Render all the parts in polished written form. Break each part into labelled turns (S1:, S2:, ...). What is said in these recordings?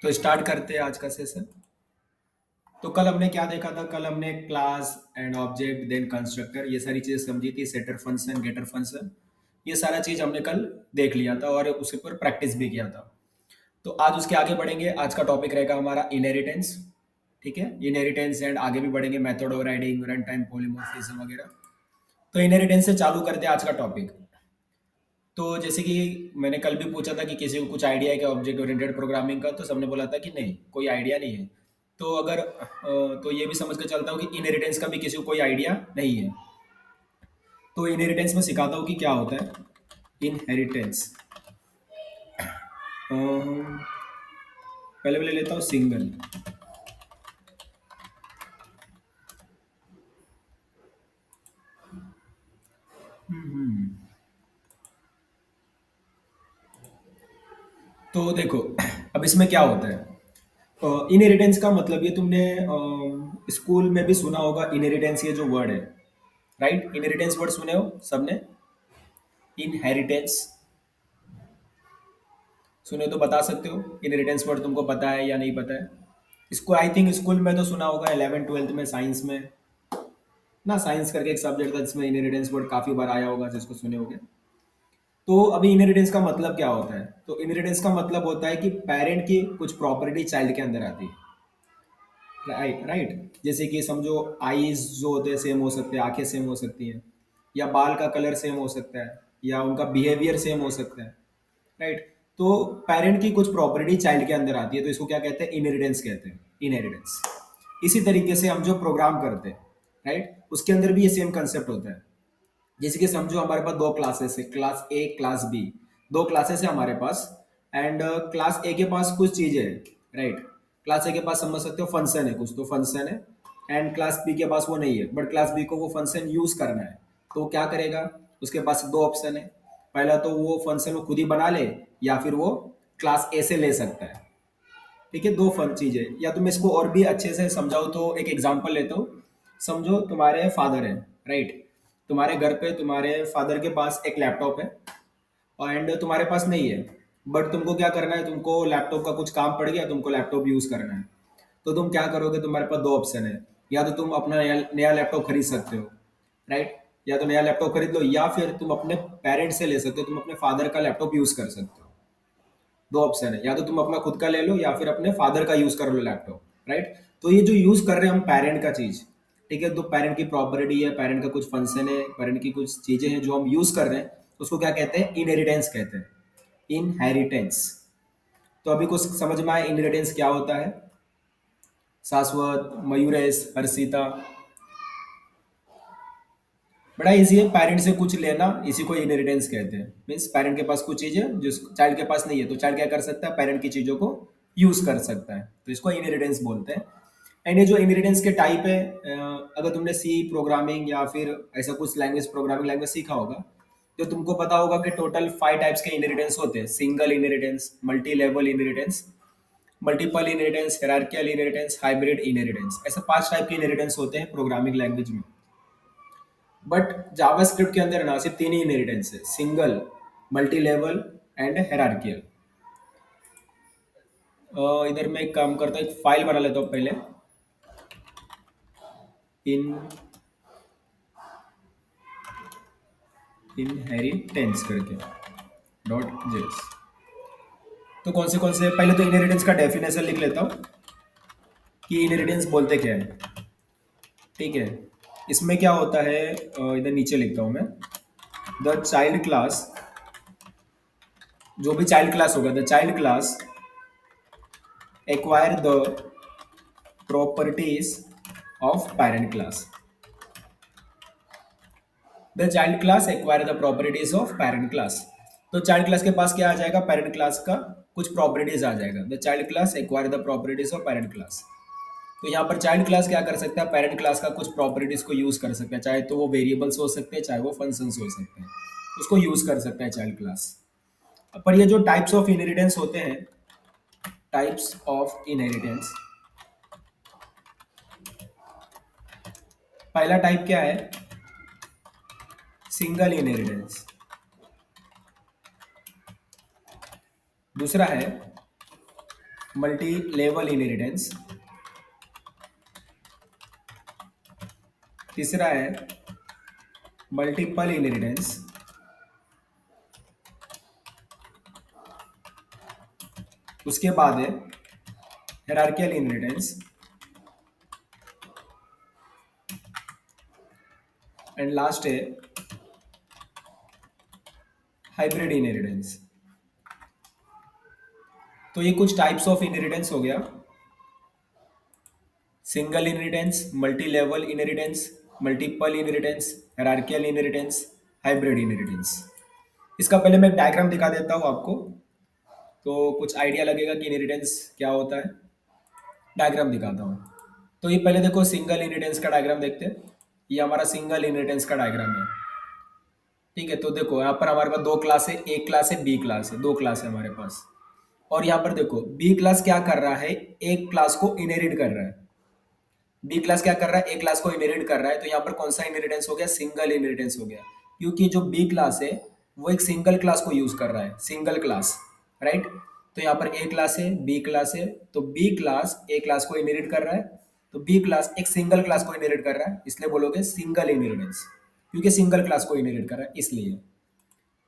S1: तो स्टार्ट करते हैं आज का सेशन। तो कल हमने क्या देखा था? कल हमने class and object then constructor ये सारी चीजें समझी थी, सेटर फंक्शन, गेटर फंक्शन, ये सारा चीज हमने कल देख लिया था और उसके ऊपर प्रैक्टिस भी किया था। तो आज उसके आगे बढ़ेंगे। आज का टॉपिक रहेगा हमारा इनहेरिटेंस। ठीक है, इनहेरिटेंस एंड आगे भी बढ़ेंगे method of riding, run time, polymorphism वगैरह। तो इनहेरिटेंस से चालू करते हैं आज का टॉपिक। तो जैसे कि मैंने कल भी पूछा था कि किसी को कुछ आइडिया है क्या ऑब्जेक्ट ओरिएंटेड प्रोग्रामिंग का, तो सबने बोला था कि नहीं, कोई आइडिया नहीं है। तो अगर तो ये भी समझ के चलता हूँ कि इनहेरिटेंस का भी किसी को कोई आइडिया नहीं है। तो इनहेरिटेंस में सिखाता हूँ कि क्या होता है इनहेरिटेंस। पहले मैं ले लेता हूँ सिंगल। तो देखो, अब इसमें क्या होता है इनहेरिटेंस का मतलब, ये तुमने स्कूल में भी सुना होगा इनहेरिटेंस, ये जो वर्ड है, राइट? इनहेरिटेंस वर्ड सुने हो सबने? इनहेरिटेंस सुने तो बता सकते हो इनहेरिटेंस वर्ड तुमको पता है या नहीं पता है? इसको आई थिंक स्कूल में तो सुना होगा, 11th 12th में साइंस में ना, साइंस करके एक सब्जेक्ट था जिसमें इनहेरिटेंस वर्ड काफी बार आया होगा, जिसको सुने होगे। तो अभी इनहेरिटेंस का मतलब क्या होता है? तो इनहेरिटेंस का मतलब होता है कि पेरेंट की कुछ प्रॉपर्टी चाइल्ड के अंदर आती है। राइट राइट, जैसे कि समझो आईज जो होते हैं सेम हो सकते हैं, आंखें सेम हो सकती हैं, या बाल का कलर सेम हो सकता है, या उनका बिहेवियर सेम हो सकता है, राइट? तो पेरेंट की कुछ प्रॉपर्टी चाइल्ड के अंदर आती है, तो इसको क्या कहते हैं? इनहेरिटेंस कहते हैं, इनहेरिटेंस। इसी तरीके से हम जो प्रोग्राम करते हैं, राइट, उसके अंदर भी ये सेम कंसेप्ट होता है। जैसे कि समझो हमारे पास दो क्लासेस है, क्लास ए क्लास बी, दो क्लासेस है हमारे पास। एंड क्लास ए के पास कुछ चीजें है, राइट? क्लास ए के पास समझ सकते हो फंक्शन है, कुछ तो फंक्शन है। एंड क्लास बी के पास वो नहीं है, बट क्लास बी को वो फंक्शन यूज करना है। तो वो क्या करेगा? उसके पास दो ऑप्शन है। पहला तो वो फंक्शन वो खुद ही बना ले, या फिर वो क्लास ए से ले सकता है। ठीक है, दो फन चीजें। या तो मैं इसको और भी अच्छे से समझाऊँ तो एक एग्जांपल लेता हूँ। समझो तुम्हारे फादर है, राइट? तुम्हारे घर पे तुम्हारे फादर के पास एक लैपटॉप है एंड तुम्हारे पास नहीं है। बट तुमको क्या करना है? तुमको लैपटॉप का कुछ काम पड़ गया, तुमको लैपटॉप यूज करना है। तो तुम क्या करोगे? तुम्हारे पास दो ऑप्शन है। या तो तुम अपना नया नया लैपटॉप खरीद सकते हो, राइट? या तो नया लैपटॉप खरीद लो, या फिर तुम अपने पेरेंट्स से ले सकते हो, तुम अपने फादर का लैपटॉप यूज कर सकते हो। दो ऑप्शन है, या तो तुम अपना खुद का ले लो या फिर अपने फादर का यूज कर लो लैपटॉप, राइट? तो ये जो यूज कर रहे हैं हम पेरेंट का चीज, ठीक है, तो पेरेंट की प्रॉपर्टी है, पेरेंट का कुछ फंक्शन है, पेरेंट की कुछ चीजें हैं जो हम यूज कर रहे हैं, उसको क्या कहते हैं? इनहेरिटेंस कहते हैं, इनहेरिटेंस। तो अभी कुछ समझ में आया इनहेरिटेंस क्या होता है? शाश्वत, मयूरेश, हर्षिता, बड़ा इजी है। पेरेंट से कुछ लेना, इसी को इनहेरिटेंस कहते हैं। मीन्स पेरेंट के पास कुछ चीज है जो चाइल्ड के पास नहीं है, तो चाइल्ड क्या कर सकता है? पेरेंट की चीजों को यूज कर सकता है, तो इसको इनहेरिटेंस बोलते हैं। एंड ये जो इनहेरिटेंस के टाइप है, अगर तुमने सी प्रोग्रामिंग या फिर ऐसा कुछ लैंग्वेज, प्रोग्रामिंग लैंग्वेज सीखा होगा, तो तुमको पता होगा कि टोटल 5 टाइप्स के इनहेरिटेंस होते हैं। Single inheritance, multi level inheritance, multiple inheritance, hierarchical inheritance, hybrid inheritance. ऐसे 5 टाइप के इनहेरिटेंस होते हैं प्रोग्रामिंग लैंग्वेज में। बट जावास्क्रिप्ट के अंदर ना सिर्फ तीन ही इनहेरिटेंस है, single, multi level and hierarchical. इधर मैं एक काम करता हूँ, एक फाइल बना लेता हूँ पहले, इन इनहेरिटेंस करके डॉट जेएस। तो कौन से पहले तो इनहेरिटेंस का डेफिनेशन लिख लेता हूँ कि इनहेरिटेंस बोलते क्या है। ठीक है, इसमें क्या होता है, इधर नीचे लिखता हूँ मैं। द चाइल्ड क्लास, जो भी चाइल्ड क्लास होगा, the child class acquire the properties of parent class. The child class acquire the properties of parent class. तो चाइल्ड क्लास के पास क्या आ जाएगा? पेरेंट क्लास का कुछ प्रॉपर्टीज आ जाएगा। The child class acquire the properties of parent class. तो यहाँ पर चाइल्ड क्लास क्या कर सकता है? पेरेंट क्लास का कुछ प्रॉपर्टीज को यूज कर सकता है, चाहे तो वो वेरिएबल्स हो सकते हैं, चाहे वो फंक्शंस हो सकते हैं, उसको यूज कर सकता है चाइल्ड क्लास। पर ये जो टाइप्स ऑफ इनहेरिटेंस होते हैं, टाइप्स ऑफ इनहेरिटेंस, पहला टाइप क्या है? Single inheritance. दूसरा है मल्टी लेवल इनहेरिटेंस। तीसरा है मल्टीपल इनहेरिटेंस। उसके बाद है हायरार्कियल इनहेरिटेंस। एंड लास्ट है हाइब्रिड इनहेरिटेंस। तो ये कुछ टाइप्स ऑफ इनहेरिटेंस हो गया। Single inheritance, multi level inheritance, multiple inheritance, hierarchical inheritance, hybrid inheritance. इसका पहले मैं एक डायग्राम दिखा देता हूँ आपको, तो कुछ आइडिया लगेगा कि इनहेरिटेंस क्या होता है। डायग्राम दिखाता हूँ। तो ये पहले देखो सिंगल इनहेरिटेंस का डायग्राम देखते हैं। ये हमारा सिंगल इनहेरिटेंस का डायग्राम है। ठीक है, तो देखो यहाँ पर हमारे पास दो क्लास है, एक क्लास है, बी क्लास है, दो क्लास है हमारे पास। और यहाँ पर देखो बी क्लास क्या कर रहा है, एक क्लास को इनहेरिट कर रहा है। बी क्लास क्या कर रहा है, ए क्लास को इनहेरिट कर रहा है। तो यहाँ पर कौन सा इनहेरिटेंस हो गया, सिंगल इनहेरिटेंस हो गया। क्योंकि जो बी क्लास है वो एक सिंगल क्लास को यूज कर रहा है, सिंगल क्लास, राइट। तो यहाँ पर ए क्लास है, बी क्लास है, तो बी क्लास ए क्लास को इनहेरिट कर रहा है। तो बी क्लास एक सिंगल क्लास को इनहेरिट कर रहा है, इसलिए बोलोगे सिंगल इनहेरिटेंस, क्योंकि सिंगल क्लास को इनहेरिट कर रहा है इसलिए।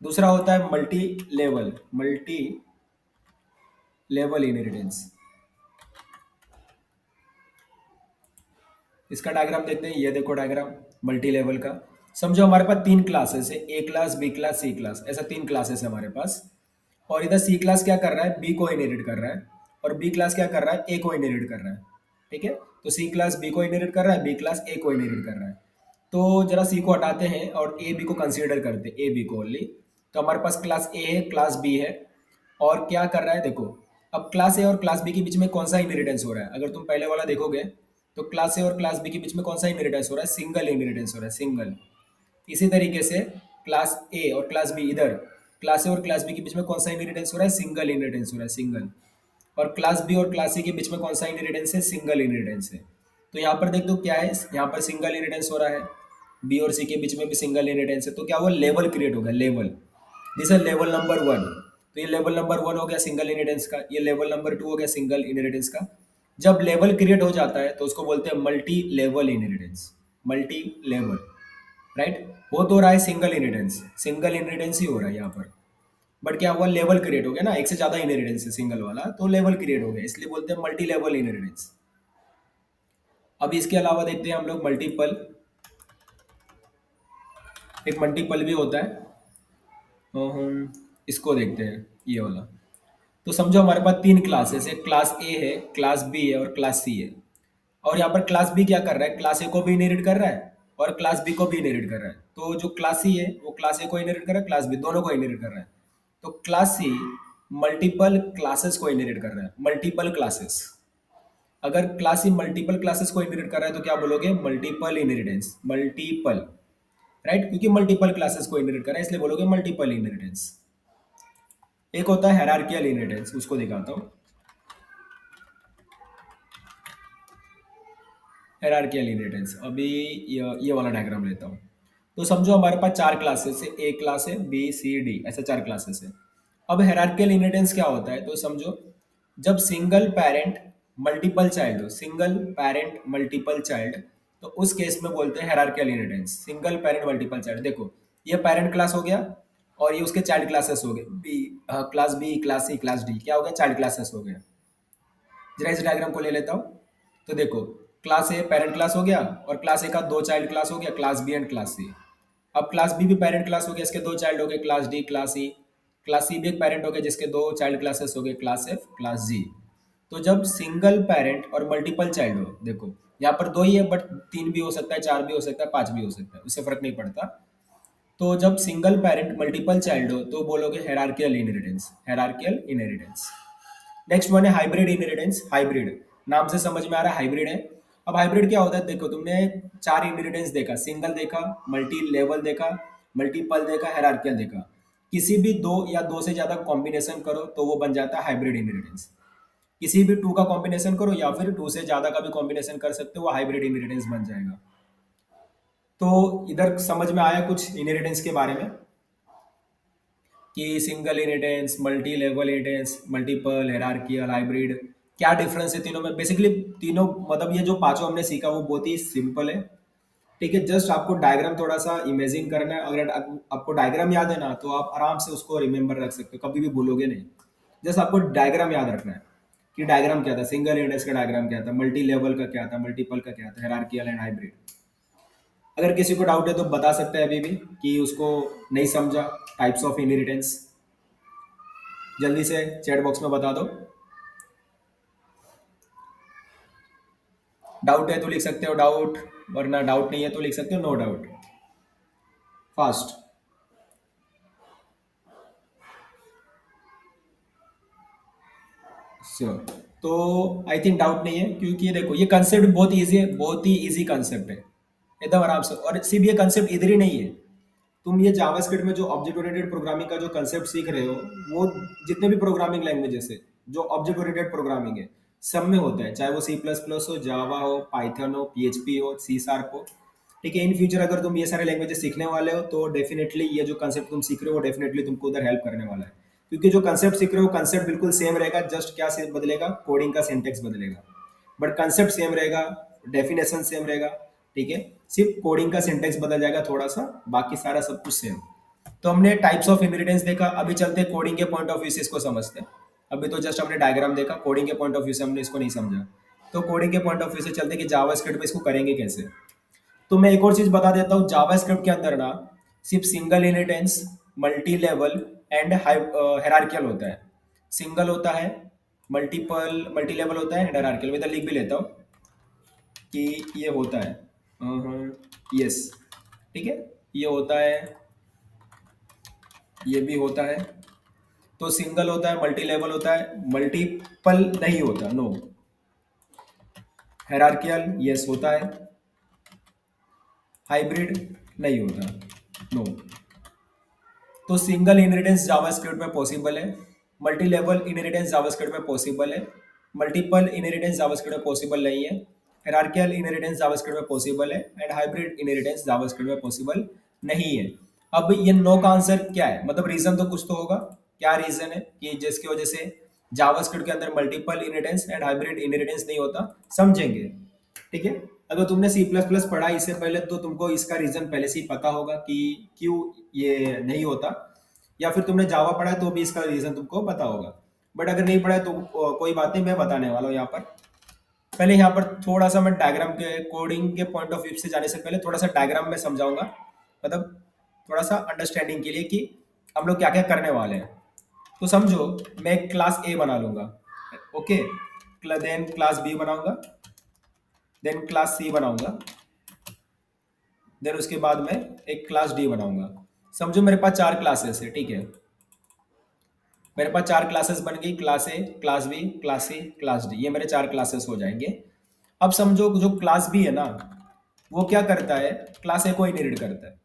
S1: दूसरा होता है मल्टी लेवल इनहेरिटेंस। इसका डायग्राम देखते हैं। ये देखो डायग्राम मल्टी लेवल का। समझो हमारे पास तीन क्लासेस है, ए class, B class, C class, ऐसा तीन क्लासेस है हमारे पास। और इधर सी क्लास क्या कर रहा है, बी को इनहेरिट कर रहा है। और बी क्लास क्या कर रहा है, ए को इनहेरिट कर रहा है। ठीक है, तो सी क्लास बी को इनहेरिट कर रहा है, बी क्लास ए को इनहेरिट कर रहा है। तो जरा सी को हटाते हैं और ए बी को कंसीडर करते हैं, ए बी को ओनली। तो हमारे पास क्लास ए है, क्लास बी है। और क्या कर रहा है देखो, अब क्लास ए और क्लास बी के बीच में कौन सा इनहेरिटेंस हो रहा है, अगर तुम पहले वाला देखोगे तो क्लास ए और क्लास बी के बीच में कौन सा इनहेरिटेंस हो रहा है, सिंगल इनहेरिटेंस हो रहा है, सिंगल। इसी तरीके से क्लास ए और क्लास बी, इधर क्लास ए और क्लास बी के बीच में कौन सा इनहेरिटेंस हो रहा है, सिंगल इनहेरिटेंस हो रहा है, सिंगल। और क्लास बी और क्लास सी के बीच में कौन सा इनहेरिटेंस है, सिंगल इनहेरिटेंस है। तो यहाँ पर देख दो क्या है, यहाँ पर सिंगल इनहेरिटेंस हो रहा है, बी और सी के बीच में भी सिंगल इनहेरिटेंस है। तो क्या हुआ, लेवल क्रिएट हो गया, लेवल। दिस है लेवल नंबर वन। तो ये लेवल नंबर वन हो गया सिंगल इनहेरिटेंस का, ये लेवल नंबर टू हो गया सिंगल इनहेरिटेंस का। जब लेवल क्रिएट हो जाता है तो उसको बोलते हैं multi level inheritance, multi level, right. हो तो रहा है सिंगल इनहेरिटेंस, सिंगल इनहेरिटेंस ही हो रहा है यहाँ पर। बट क्या हुआ, लेवल क्रिएट हो गया ना, एक से ज्यादा इनहेरिटेंस है सिंगल वाला, तो लेवल क्रिएट हो गया, इसलिए बोलते हैं मल्टी लेवल इनहेरिटेंस। अब इसके अलावा देखते हैं हम लोग मल्टीपल। एक मल्टीपल भी होता है, तो हम इसको देखते हैं, ये वाला। तो समझो हमारे पास तीन क्लासेस है, क्लास ए है, क्लास बी है और क्लास सी है। और यहाँ पर क्लास बी क्या कर रहा है, क्लास ए को भी इनहेरिट कर रहा है और क्लास बी को भी इनहेरिट कर रहा है। तो जो क्लास सी है वो क्लास ए को इनहेरिट कर रहा है, क्लास बी दोनों को इनहेरिट कर रहा है। तो क्लास सी मल्टीपल क्लासेस को इनहेरिट कर रहा है, मल्टीपल क्लासेस। अगर क्लास सी मल्टीपल क्लासेस को इनहेरिट कर रहा है तो क्या बोलोगे, मल्टीपल इनहेरिटेंस, मल्टीपल, राइट, क्योंकि मल्टीपल क्लासेस को इनहेरिट कर रहा है इसलिए बोलोगे मल्टीपल इनहेरिटेंस। एक होता है हायरार्कियल इनहेरिटेंस, उसको दिखाता हूँ। हायरार्कियल इनहेरिटेंस, अभी ये वाला डायग्राम लेता हूँ। तो समझो हमारे पास चार क्लासेस है, ए क्लास है, बी सी डी, ऐसे चार क्लासेस है। अब हायरार्कियल इनहेरिटेंस क्या होता है, तो समझो जब सिंगल पेरेंट मल्टीपल चाइल्ड हो, सिंगल पेरेंट मल्टीपल चाइल्ड, तो उस केस में बोलते हैं hierarchical inheritance, single parent multiple child. देखो ये पेरेंट क्लास हो गया और ये उसके चाइल्ड क्लासेस हो गए, B class B, class C, class D, क्या हो गया, चाइल्ड क्लासेस हो गया। जरा इस डायग्राम को ले लेता हूँ। तो देखो क्लास ए पेरेंट क्लास हो गया और क्लास ए का दो चाइल्ड क्लास हो गया, class B and class C. अब क्लास बी भी पेरेंट क्लास हो गया, इसके दो चाइल्ड हो गए, class D, class C. Class C भी एक पेरेंट हो गया जिसके दो चाइल्ड क्लासेस हो गए, क्लास एफ, क्लास जी। तो जब सिंगल पेरेंट और मल्टीपल चाइल्ड हो, देखो यहाँ पर दो ही है बट तीन भी हो सकता है, चार भी हो सकता है, पांच भी हो सकता है, उससे फर्क नहीं पड़ता। तो जब सिंगल पेरेंट मल्टीपल चाइल्ड हो तो बोलोगे hierarchical inheritance, hierarchical inheritance. Next one है हाइब्रिड इनहेरिटेंस। हाइब्रिड नाम से समझ में आ रहा है हाइब्रिड है। अब हाइब्रिड क्या होता है, देखो तुमने चार इनहेरिटेंस देखा, सिंगल देखा, मल्टी लेवल देखा, मल्टीपल देखा, हायरार्कियल देखा। किसी भी दो या दो से ज्यादा कॉम्बिनेशन करो तो वो बन जाता है हाइब्रिड इनहेरिटेंस। किसी भी टू का कॉम्बिनेशन करो या फिर टू से ज्यादा का भी कॉम्बिनेशन कर सकते हो, वो हाइब्रिड इनहेरिटेंस बन जाएगा। तो इधर समझ में आया कुछ इनहेरिटेंस के बारे में, कि single inheritance, multi level inheritance, multiple, hierarchical, hybrid, क्या डिफरेंस है तीनों में? बेसिकली तीनों मतलब ये जो पांचों हमने सीखा वो बहुत ही सिंपल है। ठीक है, जस्ट आपको डायग्राम थोड़ा सा इमेजिन करना है। अगर आपको डायग्राम याद है ना तो आप आराम से उसको रिमेंबर रख सकते हो, कभी भी भूलोगे नहीं। जस्ट आपको डायग्राम याद रखना है कि डायग्राम क्या था, सिंगल इंडेक्स का डायग्राम क्या था, मल्टी लेवल का क्या था, मल्टीपल का क्या था, हायरार्किकल एंड हाइब्रिड। अगर किसी को डाउट है तो बता सकता है अभी भी कि उसको नहीं समझा। टाइप्स ऑफ इनहेरिटेंस जल्दी से चैट बॉक्स में बता दो। डाउट है तो लिख सकते हो डाउट, वरना डाउट नहीं है तो लिख सकते हो नो डाउट। फास्ट। श्योर। तो आई थिंक डाउट नहीं है, क्योंकि ये देखो ये कंसेप्ट बहुत इजी है, बहुत ही इजी कंसेप्ट है, एकदम आराम से। और सिर्फ ये कंसेप्ट इधर ही नहीं है, तुम ये जावास्क्रिप्ट में जो ऑब्जेक्ट ओरिएंटेड प्रोग्रामिंग का जो कंसेप्ट सीख रहे हो, वो जितने भी प्रोग्रामिंग लैंग्वेजेस है जो ऑब्जेक्ट ओरिएंटेड प्रोग्रामिंग है, सब में होता है। चाहे वो सी प्लस प्लस हो, जावा हो, पाइथन हो, पीएचपी हो, सी शार्प हो। ठीक है, इन फ्यूचर अगर तुम ये सारे लैंग्वेजेस सीखने वाले हो तो डेफिनेटली ये जो कंसेप्ट तुम सीख रहे हो वो डेफिनेटली तुमको उधर हेल्प करने वाला है। क्योंकि जो कंसेप्ट सीख रहे हो कंसेप्ट बिल्कुल सेम रहेगा, जस्ट क्या से बदलेगा, कोडिंग का सिंटेक्स बदलेगा। बट कंसेप्ट सेम रहेगा, डेफिनेशन सेम रहेगा। ठीक है, सिर्फ कोडिंग का सिंटेक्स बदल जाएगा थोड़ा सा, बाकी सारा सब कुछ सेम। तो हमने टाइप्स ऑफ इनहेरिटेंस देखा, अभी चलते हैं कोडिंग के पॉइंट ऑफ व्यू से इसको समझते हैं। अभी तो जस्ट हमने डायग्राम देखा, कोडिंग के पॉइंट ऑफ व्यू से हमने इसको नहीं समझा। तो कोडिंग के पॉइंट ऑफ व्यू से चलते हैं कि जावास्क्रिप्ट में इसको करेंगे कैसे। तो मैं एक और चीज बता देता हूँ, जावास्क्रिप्ट के अंदर ना सिर्फ single inheritance, multi level and hierarchical होता है। सिंगल होता है, मल्टीपल मल्टी लेवल होता है एंड हायरार्किकल। मैं इधर लिख भी लेता हूँ कि ये होता है। यस, ठीक है, ये होता है, ये भी होता है। तो सिंगल होता है, मल्टी लेवल होता है, मल्टीपल नहीं होता, नो। हायरार्किकल यस होता है, हाइब्रिड नहीं होता, नो। तो सिंगल इनहेरिटेंस जावास्क्रिप्ट में पॉसिबल है, मल्टी लेवल इनहेरिटेंस जावास्क्रिप्ट में पॉसिबल है, मल्टीपल इनहेरिटेंस जावास्क्रिप्ट में पॉसिबल नहीं है, हायरार्किकल इनहेरिटेंस जावास्क्रिप्ट में पॉसिबल है एंड हाइब्रिड इनहेरिटेंस जावास्क्रिप्ट में पॉसिबल नहीं है। अब ये नो का आंसर क्या है, मतलब रीजन तो कुछ तो होगा। क्या रीजन है कि जिसकी वजह से जावास्क्रिप्ट के अंदर multiple inheritance and hybrid inheritance नहीं होता, समझेंगे। ठीक है, अगर तुमने सी प्लस प्लस पढ़ा इससे पहले तो तुमको इसका रीजन पहले से ही पता होगा कि क्यों ये नहीं होता, या फिर तुमने जावा पढ़ा है तो भी इसका रीजन तुमको पता होगा। बट अगर नहीं पढ़ा है तो कोई बात नहीं, मैं बताने वाला हूँ यहाँ पर। पहले यहाँ पर थोड़ा सा मैं डायग्राम के कोडिंग के पॉइंट ऑफ व्यू से जाने से पहले थोड़ा सा डायग्राम में समझाऊंगा, मतलब थोड़ा सा अंडरस्टैंडिंग के लिए कि हम लोग क्या क्या करने वाले हैं। तो समझो, मैं एक क्लास ए बना लूंगा, ओके, देन क्लास बी बनाऊंगा, देन क्लास सी बनाऊंगा, देन उसके बाद मैं एक क्लास डी बनाऊंगा। समझो मेरे पास चार क्लासेस है, ठीक है, मेरे पास चार क्लासेस बन गई, class A, class B, class C, class D, ये मेरे चार क्लासेस हो जाएंगे। अब समझो जो क्लास बी है ना, वो क्या करता है, क्लास ए को इनहेरिट करता है।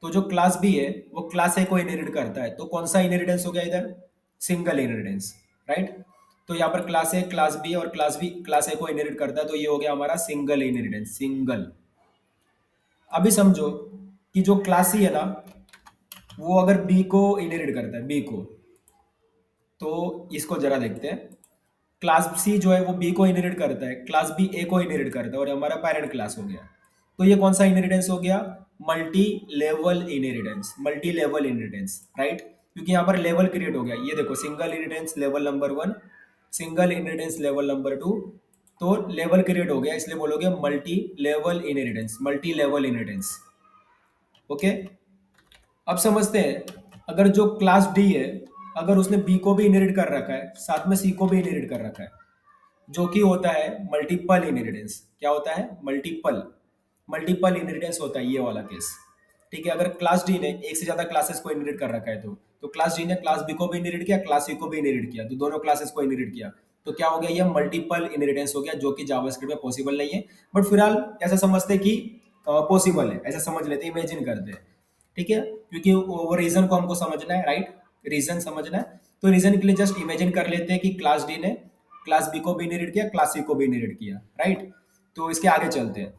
S1: तो जो क्लास बी है वो क्लास ए को इनहेरिट करता है, तो कौन सा इनहेरिटेंस हो गया इधर, सिंगल इनहेरिटेंस, राइट। तो यहाँ पर क्लास ए, क्लास बी और क्लास बी क्लास ए को इनहेरिट करता है, तो ये हो गया हमारा सिंगल इनहेरिटेंस, सिंगल। अभी समझो कि जो क्लास सी है ना, वो अगर बी को इनहेरिट करता है, बी को, तो इसको जरा देखते हैं। क्लास सी जो है वो बी को इनहेरिट करता है, क्लास बी ए को इनहेरिट करता है, और हमारा पेरेंट क्लास हो गया। तो ये कौन सा इनहेरिटेंस हो गया, multi level inheritance, multi level inheritance, right. क्योंकि यहाँ पर लेवल क्रिएट हो गया, ये देखो, single inheritance level number one, single inheritance level number two. तो लेवल क्रिएट हो गया, इसलिए बोलोगे multi level inheritance, multi level inheritance, okay. अब समझते हैं, अगर जो क्लास डी है, अगर उसने बी को भी इनहेरिट कर रखा है, साथ में सी को भी इनहेरिट कर रखा है, जो कि होता है मल्टीपल इनहेरिटेंस। क्या होता है, मल्टीपल, मल्टीपल इनहेरिटेंस होता है ये वाला केस। ठीक है, अगर क्लास डी ने एक से ज्यादा क्लासेस को इनहेरिट कर रखा है तो क्लास डी ने क्लास बी को भी इनहेरिट किया, क्लास सी को भी इनहेरिट किया, तो दोनों क्लासेस को इनहेरिट किया, तो क्या हो गया, ये मल्टीपल इनहेरिटेंस हो गया, जो कि जावास्क्रिप्ट में पॉसिबल नहीं है। बट फिलहाल ऐसा समझते हैं कि पॉसिबल है, ऐसा समझ लेते हैं, इमेजिन करते हैं। ठीक है, क्योंकि वो रीजन को हमको समझना है, राइट, रीजन समझना है। तो रीजन के लिए जस्ट इमेजिन कर लेते हैं कि क्लास डी ने क्लास बी को भी इनहेरिट किया, क्लास सी को भी इनहेरिट किया, राइट। तो इसके आगे चलते हैं।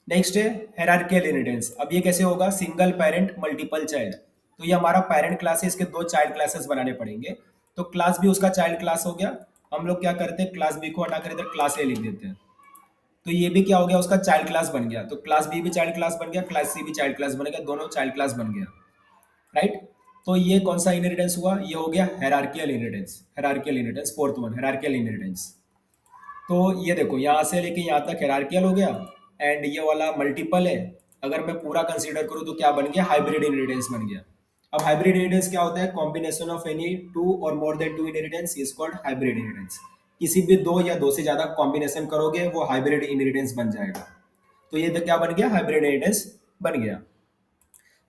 S1: नेक्स्ट है हायरार्किकल इनहेरिटेंस। अब ये कैसे होगा, सिंगल पेरेंट मल्टीपल चाइल्ड। तो ये हमारा पेरेंट क्लास है, इसके दो चाइल्ड क्लासेस बनाने पड़ेंगे। तो क्लास बी उसका चाइल्ड क्लास हो गया, हम लोग क्या करते हैं, क्लास बी को हटाकर इधर क्लास ए लिख देते हैं। तो ये भी क्या हो गया, उसका चाइल्ड क्लास बन गया। तो क्लास बी भी चाइल्ड क्लास बन गया, क्लास सी भी चाइल्ड क्लास बन गया, दोनों चाइल्ड क्लास बन गया, राइट। तो ये कौन सा इनहेरिटेंस हुआ, ये हो गया hierarchical inheritance. Hierarchical inheritance fourth one, hierarchical inheritance. तो ये देखो यहाँ से लेके यहाँ तक हेरार्कियल हो गया, एंड ये वाला मल्टीपल है। अगर मैं पूरा कंसीडर करूँ तो क्या बन गया, हाइब्रिड इनहेरिटेंस बन गया। अब हाइब्रिड इनहेरिटेंस क्या होता है, combination of any two or more than two inheritance is called hybrid inheritance. किसी भी दो या दो से ज्यादा कॉम्बिनेशन करोगे वो हाइब्रिड इनहेरिटेंस बन जाएगा। तो ये क्या बन गया, हाइब्रिड इनहेरिटेंस बन गया।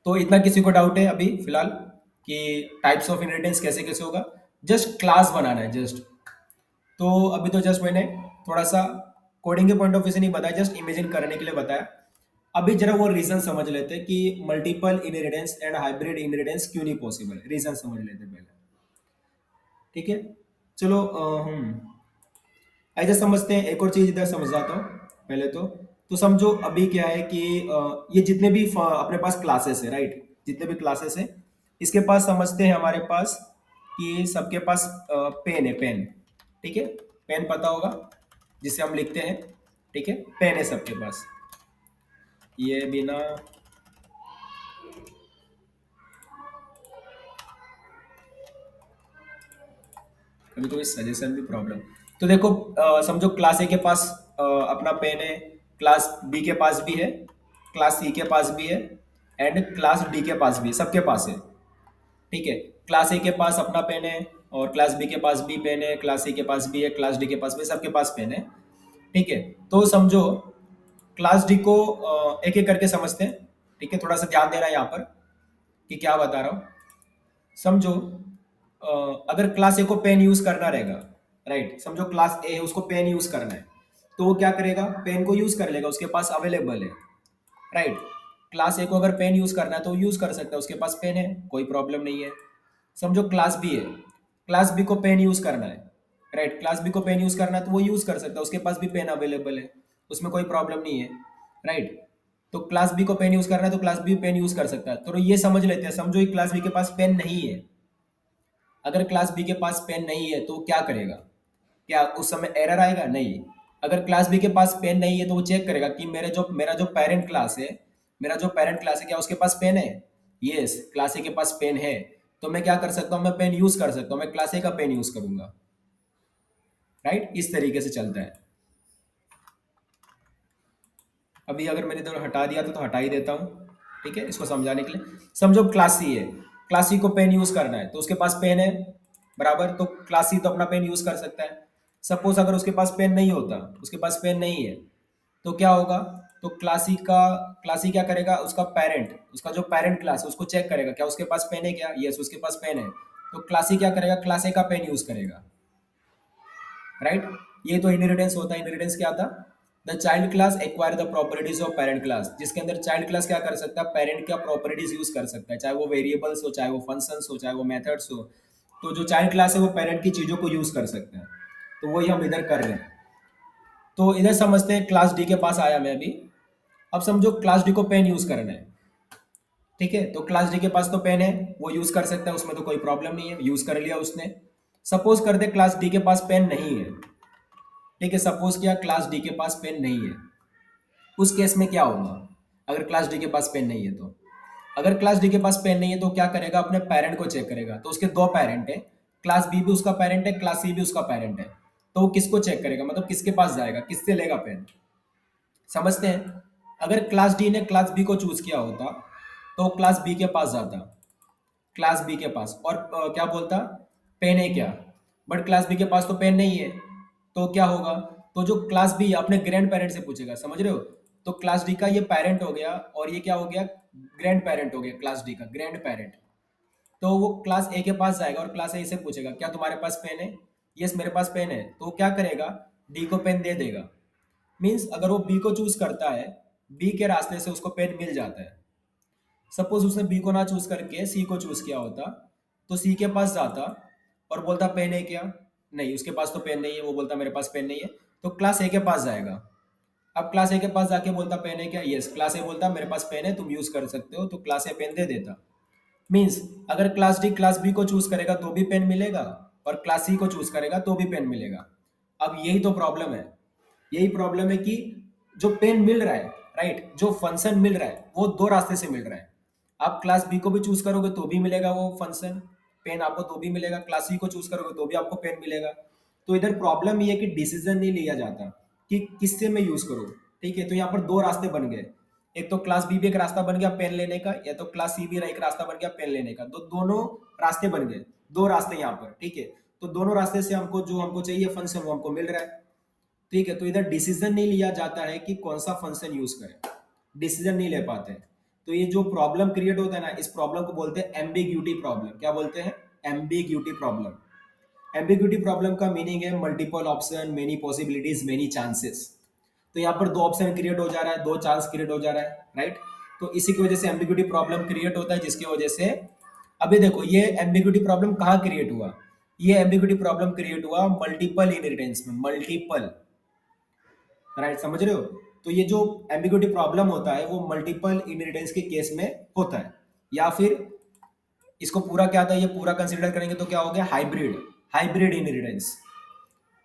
S1: तो इतना किसी को डाउट है अभी फिलहाल कि टाइप्स ऑफ इनहेरिटेंस कैसे कैसे होगा? जस्ट क्लास बनाना है जस्ट। तो अभी तो जस्ट मैंने थोड़ा सा कोडिंग के पॉइंट ऑफ व्यू से नहीं बताया, जस्ट इमेजिन करने के लिए बताया। अभी जरा वो रीजन समझ लेते हैं कि multiple inheritance and hybrid inheritance क्यों नहीं पॉसिबल, रीजन समझ लेते हैं पहले। ठीक है, चलो ऐसे समझते हैं। एक और चीज इधर समझ जाता हूँ पहले तो समझो अभी क्या है कि ये जितने भी अपने पास क्लासेस है, राइट, जितने भी क्लासेस है, इसके पास समझते हैं हमारे पास कि सबके पास पेन है, पेन। ठीक है, पेन पता होगा जिसे हम लिखते हैं। ठीक है, पेन है सबके पास। ये बिना कभी कभी सजेशन भी प्रॉब्लम। तो देखो समझो क्लास ए के पास अपना पेन है, क्लास बी के पास भी है, क्लास सी के पास भी है, एंड क्लास डी के पास भी है, सबके पास है। ठीक है, क्लास ए के पास अपना पेन है, और क्लास बी के पास भी पेन है, क्लास सी के पास भी है, क्लास डी के पास भी, सबके पास पेन है। ठीक है, तो समझो क्लास डी को एक एक करके समझते हैं। ठीक है, थोड़ा सा ध्यान देना यहाँ पर कि क्या बता रहा हूँ। समझो अगर क्लास ए को पेन यूज करना रहेगा, राइट, समझो क्लास ए है, उसको पेन यूज करना है, तो वो क्या करेगा, पेन को यूज कर लेगा, उसके पास अवेलेबल है, राइट। क्लास ए को अगर पेन यूज करना है तो यूज कर सकता है, उसके पास पेन है, कोई प्रॉब्लम नहीं है। समझो क्लास बी है, क्लास बी को पेन यूज करना है, राइट, क्लास बी को पेन यूज करना है तो वो यूज कर सकता है, उसके पास भी पेन अवेलेबल है, उसमें कोई प्रॉब्लम नहीं है, राइट। तो क्लास बी को पेन यूज करना है तो क्लास बी पेन यूज कर सकता है। तो ये समझ लेते हैं, समझो क्लास बी के पास पेन नहीं है। अगर क्लास बी के पास पेन नहीं है तो वो क्या करेगा, क्या उस समय एरर आएगा? नहीं। अगर क्लास बी के पास पेन नहीं है तो वो चेक करेगा कि मेरा जो पेरेंट क्लास है, मेरा जो पेरेंट क्लास है, क्या उसके पास पेन है? यस, क्लास ए के पास पेन है। तो मैं क्या कर सकता हूँ, मैं पेन यूज कर सकता हूँ, मैं क्लास ए का पेन यूज करूंगा, राइट। इस तरीके से चलता है। अभी अगर मैंने इधर हटा दिया तो हटा ही देता हूँ। ठीक है, इसको समझाने के लिए समझो क्लास सी है, क्लास सी को पेन यूज करना है तो उसके पास पेन है, बराबर। तो क्लास सी तो अपना पेन यूज कर सकता है। सपोज अगर उसके पास पेन नहीं होता, उसके पास पेन नहीं है, तो क्या होगा, तो क्लासी क्या करेगा, उसका पेरेंट, उसका जो पेरेंट क्लास है उसको चेक करेगा, क्या उसके पास पेन है? क्या यस, उसके पास पेन है। तो क्लासी क्या करेगा, क्लास ए का पेन यूज करेगा, राइट। ये तो इनहेरिटेंस होता है। इनहेरिटेंस क्या था, the child class acquire the properties of parent class, जिसके अंदर चाइल्ड क्लास क्या कर सकता है, पेरेंट का प्रॉपर्टीज यूज कर सकता है, चाहे वो वेरिएबल्स हो, चाहे वो फंक्शंस हो, चाहे वो मेथड्स हो। तो जो चाइल्ड क्लास है वो पेरेंट की चीजों को यूज कर सकते हैं। तो वही हम इधर कर रहे हैं। तो इधर समझते हैं, क्लास डी के पास आया मैं अभी। अब समझो क्लास डी को पेन यूज करना है। ठीक है, तो क्लास डी के पास तो पेन है, वो यूज कर सकता है, उसमें तो कोई प्रॉब्लम नहीं है, यूज कर लिया उसने। सपोज कर दे क्लास डी के पास पेन नहीं है। ठीक है, सपोज किया क्लास डी के पास पेन नहीं है। उस केस में क्या होगा, अगर क्लास डी के पास पेन नहीं है तो, अगर क्लास डी के पास पेन नहीं है तो क्या करेगा, अपने पेरेंट को चेक करेगा। तो उसके दो पेरेंट है, क्लास बी भी उसका पेरेंट है, क्लास सी भी उसका पेरेंट है। तो वो किसको चेक करेगा, मतलब किसके पास जाएगा, किससे लेगा पेन? समझते हैं। अगर क्लास डी ने क्लास बी को चूज किया होता तो क्लास बी के पास जाता, क्लास बी के पास, और क्या बोलता, पेन है क्या? बट क्लास बी के पास तो पेन नहीं है। तो क्या होगा, तो जो क्लास बी अपने ग्रैंड पेरेंट से पूछेगा, समझ रहे हो। तो क्लास डी का ये पेरेंट हो गया, और ये क्या हो गया, ग्रैंड पेरेंट हो गया, क्लास डी का ग्रैंड पेरेंट। तो वो क्लास ए के पास जाएगा और क्लास ए से पूछेगा, क्या तुम्हारे पास पेन है? यस, मेरे पास पेन है। तो वो क्या करेगा, डी को पेन दे देगा। मीन्स अगर वो बी को चूज करता है, बी के रास्ते से उसको पेन मिल जाता है। सपोज उसने बी को ना चूज करके सी को चूज किया होता, तो सी के पास जाता और बोलता पेन है क्या? नहीं, उसके पास तो पेन नहीं है, वो बोलता मेरे पास पेन नहीं है। तो क्लास ए के पास जाएगा। अब क्लास ए के पास जाके बोलता पेन है क्या? यस, क्लास ए बोलता मेरे पास पेन है, तुम यूज कर सकते हो। तो क्लास ए पेन दे देता। मीन्स अगर क्लास डी क्लास बी को चूज करेगा तो भी पेन मिलेगा, और क्लास सी को चूज करेगा तो भी पेन मिलेगा। अब यही तो प्रॉब्लम है, यही प्रॉब्लम है कि जो पेन मिल रहा है, राइट, जो फंक्शन मिल रहा है वो दो रास्ते से मिल रहा है। आप क्लास बी को भी चूज करोगे तो भी मिलेगा वो फंक्शन, पेन आपको तो भी मिलेगा, क्लास सी को चूज करोगे तो भी आपको पेन मिलेगा। तो इधर प्रॉब्लम ये है कि डिसीजन नहीं लिया जाता कि किससे मैं यूज करूँ। ठीक है, तो यहाँ पर दो रास्ते बन गए, एक तो क्लास बी भी एक रास्ता बन गया पेन लेने का, या तो क्लास सी भी एक रास्ता बन गया पेन लेने का। तो दोनों रास्ते बन गए, दो रास्ते यहाँ पर। ठीक है, तो दोनों रास्ते से हमको जो हमको चाहिए फंक्शन वो हमको मिल रहा है। ठीक है, तो इधर डिसीजन नहीं लिया जाता है कि कौन सा फंक्शन यूज करें, डिसीजन नहीं ले पाते हैं। तो ये जो प्रॉब्लम क्रिएट होता है ना, इस प्रॉब्लम को बोलते हैं एम्बिग्यूटी प्रॉब्लम। क्या बोलते हैं? Ambiguity problem. एम्बिग्यूटी प्रॉब्लम का मीनिंग है multiple option, many possibilities, many chances. तो यहाँ पर दो ऑप्शन क्रिएट हो जा रहा है, दो चांस क्रिएट हो जा रहा है, राइट। तो इसी की वजह से एम्बिग्यूटी प्रॉब्लम क्रिएट होता है, जिसकी वजह से अभी देखो ये एम्बिग्यूटी प्रॉब्लम कहाँ क्रिएट हुआ। ये एम्बिग्यूटी प्रॉब्लम क्रिएट हुआ मल्टीपल इनहेरिटेंस में, मल्टीपल, राइट, समझ रहे हो। तो ये जो एम्बिग्यूटी प्रॉब्लम होता है वो मल्टीपल इनहेरिटेंस के केस में होता है, या फिर इसको पूरा क्या आता है, ये पूरा कंसीडर करेंगे तो क्या हो गया, हाइब्रिड, हाइब्रिड इनहेरिटेंस।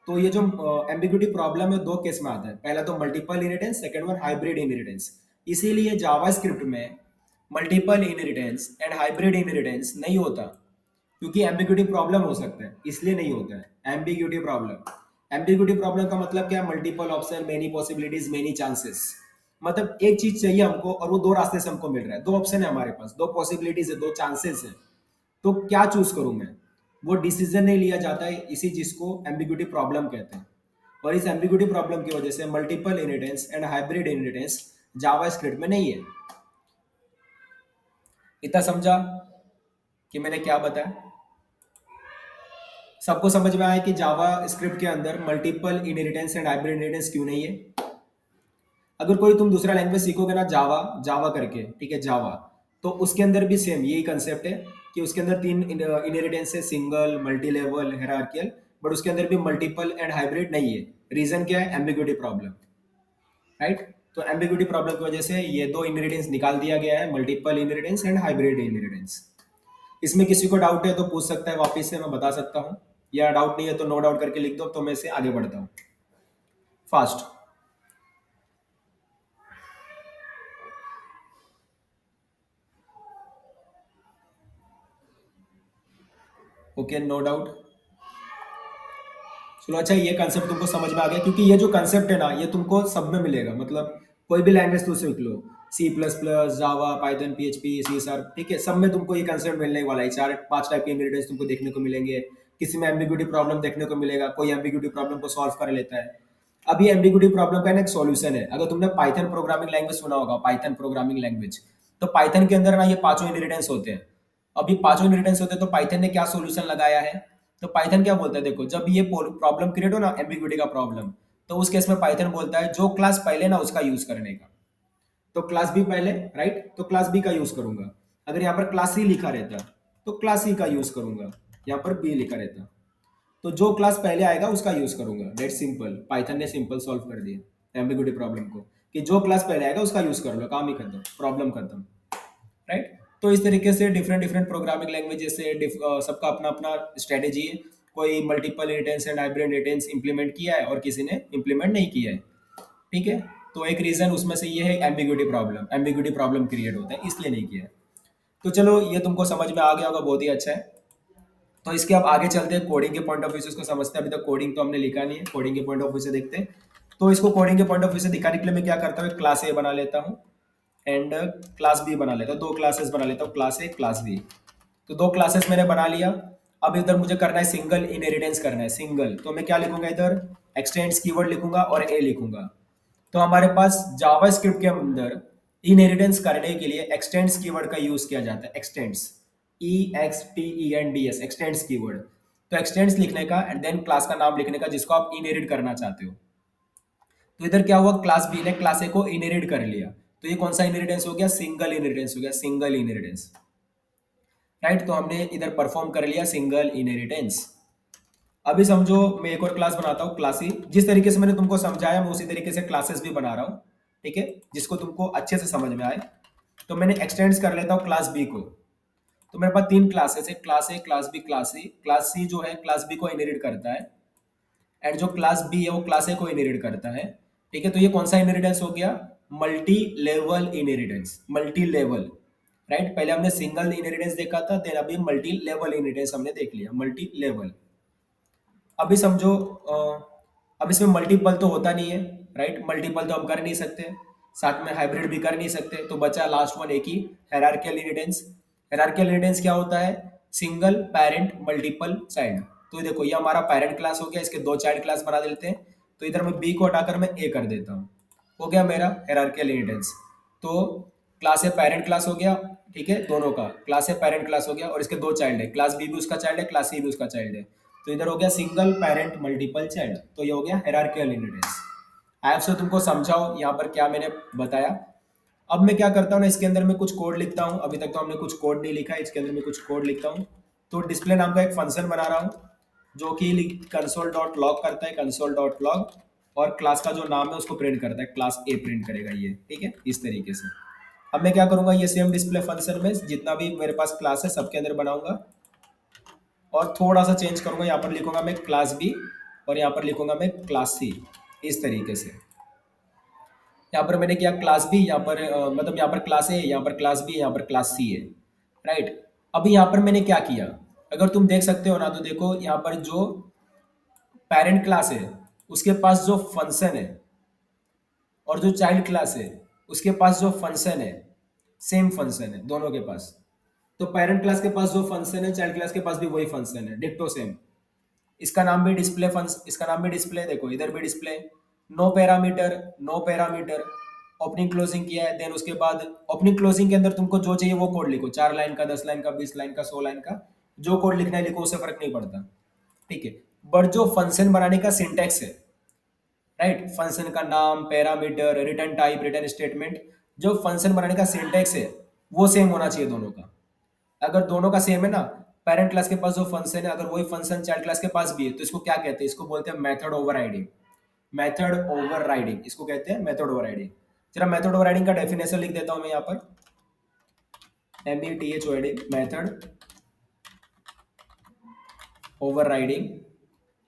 S1: तो ये जो एम्बिग्यूटी प्रॉब्लम है दो केस में आता है, पहला तो multiple inheritance, second one hybrid inheritance. इसीलिए जावास्क्रिप्ट में multiple inheritance and hybrid inheritance नहीं होता, क्योंकि एम्बिग्यूटी प्रॉब्लम हो सकता है, इसलिए नहीं होता है एम्बिग्यूटी प्रॉब्लम। एम्बिग्यूटी प्रॉब्लम का मतलब क्या है? Multiple option, many possibilities, many chances. मतलब एक चीज चाहिए हमको और वो दो रास्ते से हमको मिल रहा है, दो ऑप्शन है हमारे पास, दो पॉसिबिलिटीज है, दो चांसेस है। तो क्या चूज करूं मैं, वो डिसीजन नहीं लिया जाता है, इसी चीज को एम्बिग्यूटी प्रॉब्लम कहते हैं। और इस एम्बिग्यूटी प्रॉब्लम की वजह से multiple inheritance and hybrid inheritance JavaScript में नहीं है। इतना समझा कि मैंने क्या बताया? सबको समझ में आया कि जावा स्क्रिप्ट के अंदर multiple inheritance and hybrid inheritance क्यों नहीं है। अगर कोई तुम दूसरा लैंग्वेज सीखोगे ना, जावा, जावा करके, ठीक है, जावा, तो उसके अंदर भी सेम यही कंसेप्ट है कि उसके अंदर तीन इनहेरिटेंस है, single, multi level, hierarchical, but उसके अंदर भी मल्टीपल एंड हाइब्रिड नहीं है। रीजन क्या है? Ambiguity problem, right. तो एम्बिग्यूटी प्रॉब्लम की वजह से ये दो इनहेरिटेंस निकाल दिया गया है, multiple inheritance and hybrid inheritance. इसमें किसी को डाउट है तो पूछ सकता है, वापिस से मैं बता सकता हूँ, या डाउट नहीं है तो नो डाउट करके लिख दो, तो मैं इसे आगे बढ़ता हूँ फास्ट। Okay, no doubt. चलो अच्छा, ये कंसेप्ट तुमको समझ में आ गया, क्योंकि ये जो कंसेप्ट है ना ये तुमको सब में मिलेगा। मतलब कोई भी लैंग्वेज तुम सीख लो, सी प्लस प्लस, जावा, पाइथन, पीएचपी, सी शार्प, ठीक है, सब में तुमको ये कंसेप्ट मिलने वाला है। चार पांच टाइप के इंग्रेडिएंट्स तुमको देखने को मिलेंगे। किसी में एम्बिग्यूटी प्रॉब्लम देखने को मिलेगा, कोई एम्बिग्यूटी प्रॉब्लम को सॉल्व कर लेता है। अब ये एम्बिग्यूटी प्रॉब्लम का ना एक सॉल्यूशन है। अगर तुमने पाइथन प्रोग्रामिंग लैंग्वेज सुना होगा, पाइथन प्रोग्रामिंग लैंग्वेज, तो पाइथन के अंदर ना ये पांचों इंग्रेडिएंट्स होते हैं। अभी पांचों इंग्रेडिएंट्स होते हैं, तो पाइथन ने क्या सॉल्यूशन लगाया है? तो पाइथन क्या बोलता है, देखो, जब ये प्रॉब्लम क्रिएट हो ना, एम्बिग्यूटी का प्रॉब्लम, तो उस केस में पाइथन बोलता है जो क्लास पहले ना उसका यूज करने का। तो क्लास बी पहले, राइट, तो क्लास बी का यूज करूंगा। अगर यहाँ पर क्लास सी लिखा रहता तो क्लास सी का यूज करूंगा, यहाँ पर बी लिखा रहता तो जो क्लास पहले आएगा उसका यूज करूंगा। डेट सिंपल, पाइथन ने सिंपल सॉल्व कर दिया एम्बिग्यूटी प्रॉब्लम को, कि जो क्लास पहले आएगा उसका यूज कर लो, काम ही खत्म, प्रॉब्लम खत्म, राइट। तो इस तरीके से डिफरेंट डिफरेंट प्रोग्रामिंग लैंग्वेजेस से सबका अपना अपना स्ट्रेटेजी है। कोई multiple inheritance and hybrid inheritance implement किया है और किसी ने इंप्लीमेंट नहीं किया है, ठीक है। तो एक रीजन उसमें से ये है ambiguity problem, ambiguity problem create होता है, इसलिए नहीं किया है। तो चलो, ये तुमको समझ में आ गया होगा, बहुत ही अच्छा है। तो इसके अब आगे चलते हैं, कोडिंग के पॉइंट ऑफ व्यू से इसको समझते हैं। अभी तक कोडिंग तो हमने लिखा नहीं है, कोडिंग के पॉइंट ऑफ व्यू से देखते हैं। तो इसको कोडिंग के पॉइंट ऑफ व्यू से दिखाने के लिए मैं क्या करता हूँ, क्लास ए बना लेता हूँ एंड क्लास बी बना लेता हूँ, दो क्लासेस बना लेता हूँ, क्लास ए, क्लास बी। तो दो क्लासेस मैंने बना लिया। अब इधर मुझे करना है सिंगल इनहेरिटेंस करना है, सिंगल। तो मैं क्या लिखूंगा, इधर एक्सटेंड्स कीवर्ड लिखूंगा और ए लिखूंगा। तो हमारे पास जावास्क्रिप्ट के अंदर इनहेरिटेंस करने के लिए एक्सटेंड्स कीवर्ड का यूज किया जाता है, एक्सटेंड्स, EXTENDS, एक्सटेंड्स कीवर्ड। तो एक्सटेंड्स लिखने का एंड देन क्लास का नाम लिखने का जिसको आप इनहेरिट करना चाहते हो। तो इधर क्या हुआ, क्लास बी ने क्लास ए को इनहेरिट कर लिया। तो ये कौन सा इनहेरिटेंस हो गया, सिंगल इनहेरिटेंस हो गया, सिंगल इनहेरिटेंस, राइट। तो हमने इधर परफॉर्म कर लिया सिंगल इनहेरिटेंस। अभी समझो मैं एक और क्लास बनाता हूँ, क्लास सी। जिस तरीके से मैंने तुमको समझाया मैं उसी तरीके से क्लासेस भी बना रहा हूँ, ठीक है, जिसको तुमको अच्छे से समझ में आए। तो मैंने एक्सटेंड्स कर लेता हूँ क्लास बी को। तो मेरे पास तीन क्लासेस है, class A, class B, class C. Class C जो है क्लास बी को इनहेरिट करता है, एंड जो क्लास बी है वो क्लास ए को इनहेरिट करता है। ठीक है, तो ये कौन सा इनहेरिटेंस हो गया? Multi level inheritance, multi level. Right, पहले हमने सिंगल इनहेरिटेंस देखा था, देन अभी मल्टी लेवल इनहेरिटेंस हमने देख लिया, मल्टी लेवल। अभी समझो अब इसमें मल्टीपल तो होता नहीं है, राइट, मल्टीपल तो हम कर नहीं सकते, साथ में हाइब्रिड भी कर नहीं सकते, तो बचा लास्ट वन एक ही, हेरार्कियल इनहेरिटेंस। हेरार्कियल इनहेरिटेंस क्या होता है? Single parent multiple child. तो ये देखो, ये हमारा पेरेंट क्लास हो गया, इसके दो चाइल्ड क्लास बना देते हैं, तो इधर मैं बी को हटाकर मैं ए कर देता हूँ, हो गया मेरा हेरार्कियल इनहेरिटेंस। तो क्लास ए पेरेंट क्लास हो गया, ठीक है, दोनों का क्लास ए पेरेंट क्लास हो गया, और इसके दो चाइल्ड है, क्लास बी भी उसका चाइल्ड है, क्लास सी भी उसका चाइल्ड है, तो इधर हो गया सिंगल पेरेंट मल्टीपल चाइल्ड, तो ये हो गया हेरार्कियल इनहेरिटेंस। आई से तुमको समझाओ यहाँ पर क्या मैंने बताया। अब मैं क्या करता हूँ ना, इसके अंदर मैं कुछ कोड लिखता हूँ, अभी तक तो हमने कुछ कोड नहीं लिखा है, इसके अंदर मैं कुछ कोड लिखता हूँ। तो डिस्प्ले नाम का एक फंक्शन बना रहा हूँ, जो कि कंसोल डॉट लॉग करता है, कंसोल डॉट लॉग, और क्लास का जो नाम है उसको प्रिंट करता है, क्लास ए प्रिंट करेगा ये, ठीक है, इस तरीके से। अब मैं क्या करूंगा, ये सेम डिस्प्ले फंक्शन में जितना भी मेरे पास क्लास है सबके अंदर बनाऊंगा, और थोड़ा सा चेंज करूंगा, यहाँ पर लिखूंगा मैं क्लास बी, और यहाँ पर लिखूंगा मैं क्लास सी, इस तरीके से। यहाँ पर मैंने किया क्लास बी, यहाँ पर मतलब यहाँ पर क्लास ए, यहाँ पर क्लास बी, यहाँ पर क्लास सी है, राइट। अभी यहाँ पर मैंने क्या किया, अगर तुम देख सकते हो ना, तो देखो यहाँ पर जो पेरेंट क्लास है उसके पास जो फंक्शन है, और जो चाइल्ड क्लास है उसके पास जो फंक्शन है, सेम फंक्शन है दोनों के पास। तो पेरेंट क्लास के पास जो फंक्शन है, चाइल्ड क्लास के पास भी वही फंक्शन है, डिक्टो सेम। इसका नाम भी डिस्प्ले फंक्शन, इसका नाम भी डिस्प्ले, देखो इधर भी display. No parameter, no parameter, opening closing किया है, देन उसके बाद ओपनिंग क्लोजिंग के अंदर तुमको जो चाहिए वो कोड लिखो, 4 लाइन का, 10 लाइन का, 20 लाइन का, 100 लाइन का, जो कोड लिखना है लिखो, उससे फर्क नहीं पड़ता, ठीक है। बट जो फंक्शन बनाने का सिंटेक्स है, राइट, फंक्शन का नाम, parameter, return type, return statement, जो फंक्शन बनाने का सिंटेक्स है वो सेम होना चाहिए दोनों का। अगर दोनों का सेम है ना, पेरेंट क्लास के पास जो फंक्शन है अगर वही फंक्शन चाइल्ड क्लास के पास भी है, तो इसको क्या कहते हैं? इसको बोलते हैं मेथड ओवरराइडिंग। मेथड ओवरराइडिंग इसको कहते हैं, मेथड ओवरराइडिंग। जरा मेथड ओवरराइडिंग का डेफिनेशन लिख देता हूं मैं यहाँ पर, METHOD, मेथड ओवरराइडिंग।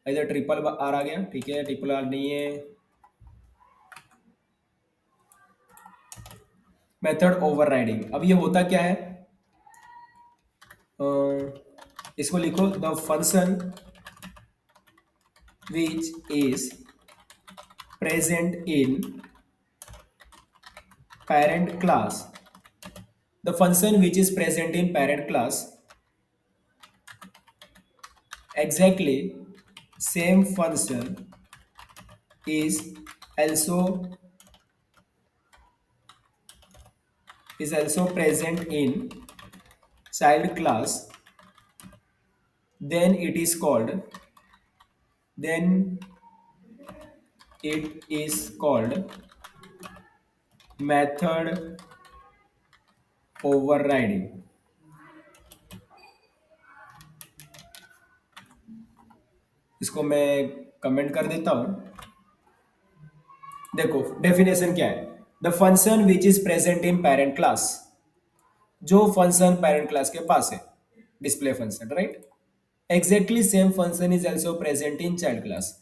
S1: इधर ट्रिपल आर आ गया, ठीक है, ट्रिपल आर नहीं है, मेथड ओवरराइडिंग। अब ये होता क्या है, इसको लिखो, the function which is present in parent class, the function which is present in parent class, exactly same function is also present in child class, then it is called, then it is called method overriding। इसको मैं comment कर देता हूं। देखो definition क्या है, the function which is present in parent class, जो function parent class के पास है, display function, right, exactly same function is also present in child class.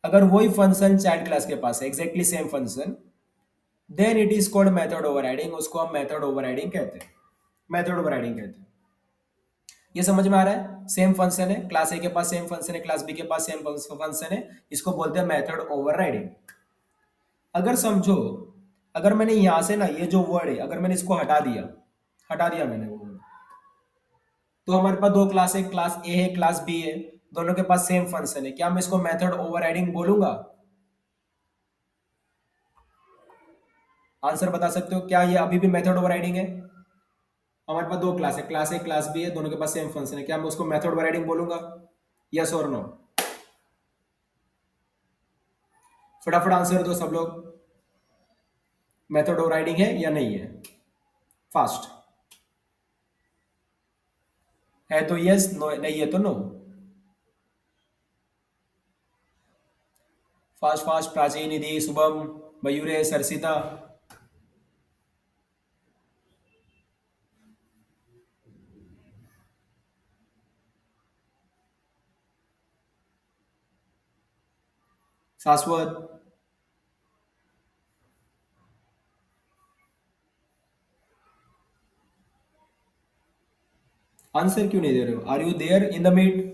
S1: अगर वही फंक्शन चाइल्ड क्लास के पास है, exactly same function, then it is called method overriding, उसको हम मेथड ओवरराइडिंग कहते हैं, मेथड ओवरराइडिंग कहते हैं। ये समझ में आ रहा है? सेम फंक्शन है, क्लास ए के पास सेम फंक्शन है, क्लास बी के पास सेम फंक्शन है, इसको बोलते हैं मेथड ओवरराइडिंग। अगर समझो, अगर मैंने यहां से ना ये जो वर्ड है अगर मैंने इसको हटा दिया मैंने वो word, तो हमारे पास दो क्लास है, क्लास ए है, क्लास बी है, दोनों के पास सेम फंक्शन है, क्या मैं इसको मेथड ओवरराइडिंग बोलूंगा? आंसर बता सकते हो क्या ये अभी भी मेथड ओवरराइडिंग है? हमारे पास दो क्लास है, क्लास ए क्लास बी है, दोनों के पास सेम फंक्शन है, क्या मैं उसको मेथड ओवरराइडिंग बोलूंगा? Yes or no? फटाफट आंसर दो सब लोग, मेथड ओवरराइडिंग है या नहीं है? फास्ट है तो यस, नो नहीं है तो no. Fast fast, Prachi, Nidhi, Shubham, Mayuri, Sarsita. Shashwat. Answer क्यों नहीं दे रहे हो? Are you there in the meet?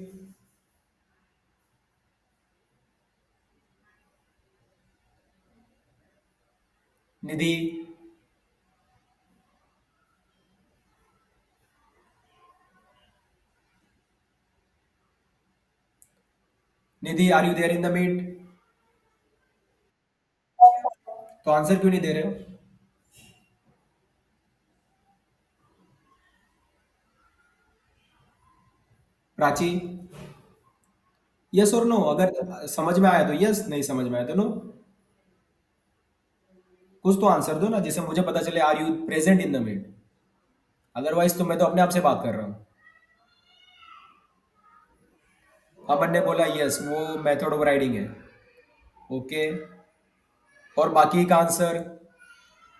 S1: Nidhi. Nidhi, are you there in the meet? तो आंसर क्यों नहीं दे रहे हो? प्राची। Yes or no? अगर समझ में आया तो यस, नहीं समझ में आया तो नो। कुछ तो आंसर दो ना, जिससे मुझे पता चले are you present in the meet. Otherwise तो मैं तो अपने आप से बात कर रहा हूँ। अमन ने बोला यस, वो मेथड ऑफ राइडिंग है। ओके। और बाकी का आंसर?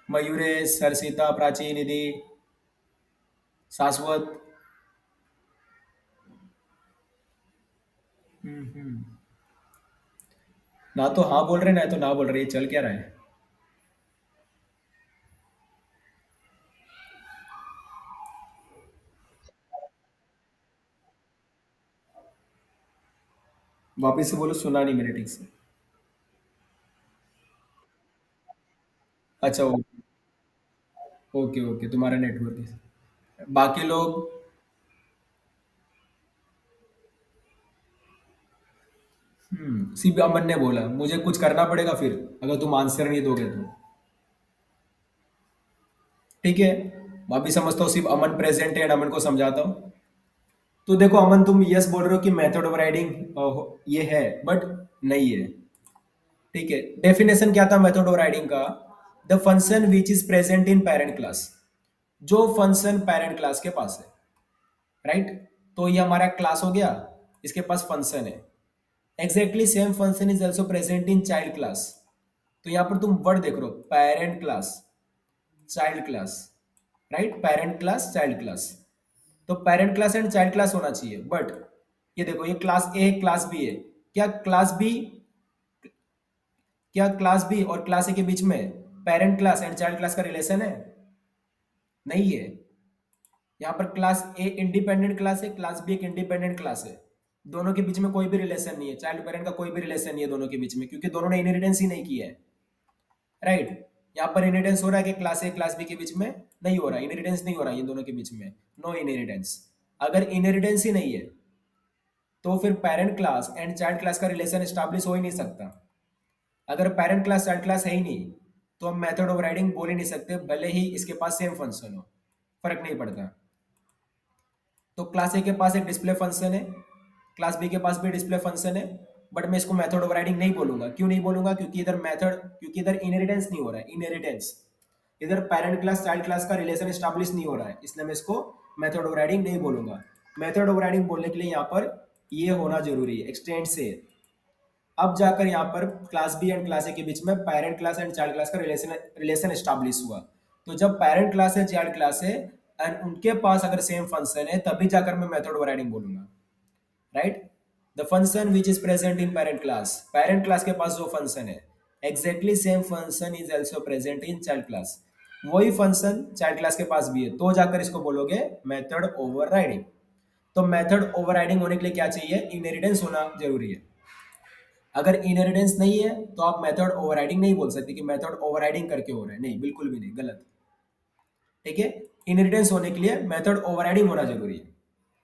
S1: मयूरेश, हर्षिता, प्राची, निधि, शाश्वत। ना तो हाँ बोल रहे ना तो ना बोल रहे, ये चल क्या रहा है? वापिस से बोलो, सुना नहीं मेरे ठीक से। अच्छा, ओके ओके, तुम्हारा नेटवर्क है। बाकी लोग? सिर्फ अमन ने बोला मुझे कुछ करना पड़ेगा फिर, अगर तुम आंसर नहीं दोगे तो। ठीक है। मैं भी समझता हूँ सिर्फ अमन प्रेजेंट है, एंड अमन को समझाता हूँ। तो देखो अमन, तुम यस बोल रहे हो कि मेथड ऑफ राइडिंग ये है, बट नहीं है। ठीक है। डेफिनेशन क्या था मेथड ऑफ राइडिंग का? The function which is present in parent class. जो फंक्शन पेरेंट क्लास के पास है, राइट? तो ये हमारा क्लास हो गया, इसके पास फंक्शन है। Exactly same function is also present in child class. तो यहाँ पर तुम वर्ड देख रहे हो, parent class, child class, right? Parent class, child class. तो parent class and child class होना चाहिए, बट ये देखो, ये क्लास ए क्लास बी है। क्या क्लास बी, क्या क्लास बी और क्लास ए के बीच में parent class and child class का रिलेशन है? नहीं है। यहाँ पर क्लास ए इंडिपेंडेंट क्लास है, क्लास बी एक इंडिपेंडेंट क्लास है। दोनों के बीच में कोई भी रिलेशन नहीं है, चाइल्ड पेरेंट का कोई भी रिलेशन नहीं है दोनों के बीच में, क्योंकि दोनों ने इनहेरिटेंस ही नहीं किया है, राइट? यहाँ पर इनहेरिटेंस हो रहा है कि क्लास ए क्लास बी के बीच में नहीं हो रहा, इनहेरिटेंस नहीं हो रहा है इन दोनों के बीच में। No inheritance. अगर इनहेरिटेंस ही नहीं है, तो फिर parent class and child class का रिलेशन स्टैब्लिश हो ही नहीं सकता। अगर पेरेंट क्लास चाइल्ड क्लास है ही नहीं, तो हम मेथड ऑफ राइडिंग बोल ही नहीं सकते, भले ही इसके पास सेम फंक्शन हो, फर्क नहीं पड़ता। तो क्लास ए के पास एक डिस्प्ले फंक्शन है, क्लास बी के पास भी डिस्प्ले फंक्शन है, बट मैं इसको मेथड ऑफ राइडिंग नहीं बोलूंगा। क्यों नहीं बोलूंगा? क्योंकि इधर इनहेरिटेंस नहीं हो रहा है, इनहेरिटेंस। इधर पेरेंट क्लास चाइल्ड क्लास का रिलेशन स्टैब्लिश नहीं हो रहा है, इसलिए मैं इसको मेथड ऑफ राइडिंग नहीं बोलूंगा। मेथड ऑफ राइडिंग बोलने के लिए यहाँ पर ये होना जरूरी है, एक्सटेंड से। अब जाकर यहाँ पर class B and class A के बीच में parent class and child class का रिलेशन रिलेशन एस्टाब्लिश हुआ। तो जब पेरेंट क्लास है चाइल्ड क्लास है एंड उनके पास अगर सेम फंक्शन है, तभी जाकर मैं मेथड ऑफ राइडिंग बोलूंगा, right? The function which is present in parent class के पास जो फंक्शन है, exactly same function is also present in child class. वही फंक्शन चाइल्ड क्लास के पास भी है, तो जाकर इसको बोलोगे मेथड ओवर राइडिंग। तो मेथड ओवर राइडिंग होने के लिए क्या चाहिए? इनहेरिटेंस होना जरूरी है। अगर इनहेरिटेंस नहीं है, तो आप मेथड ओवरराइडिंग नहीं बोल सकते कि मेथड ओवरराइडिंग करके हो रहा है, नहीं, बिल्कुल भी नहीं, गलत। ठीक है। इनहेरिटेंस होने के लिए मेथड ओवरराइडिंग होना जरूरी है,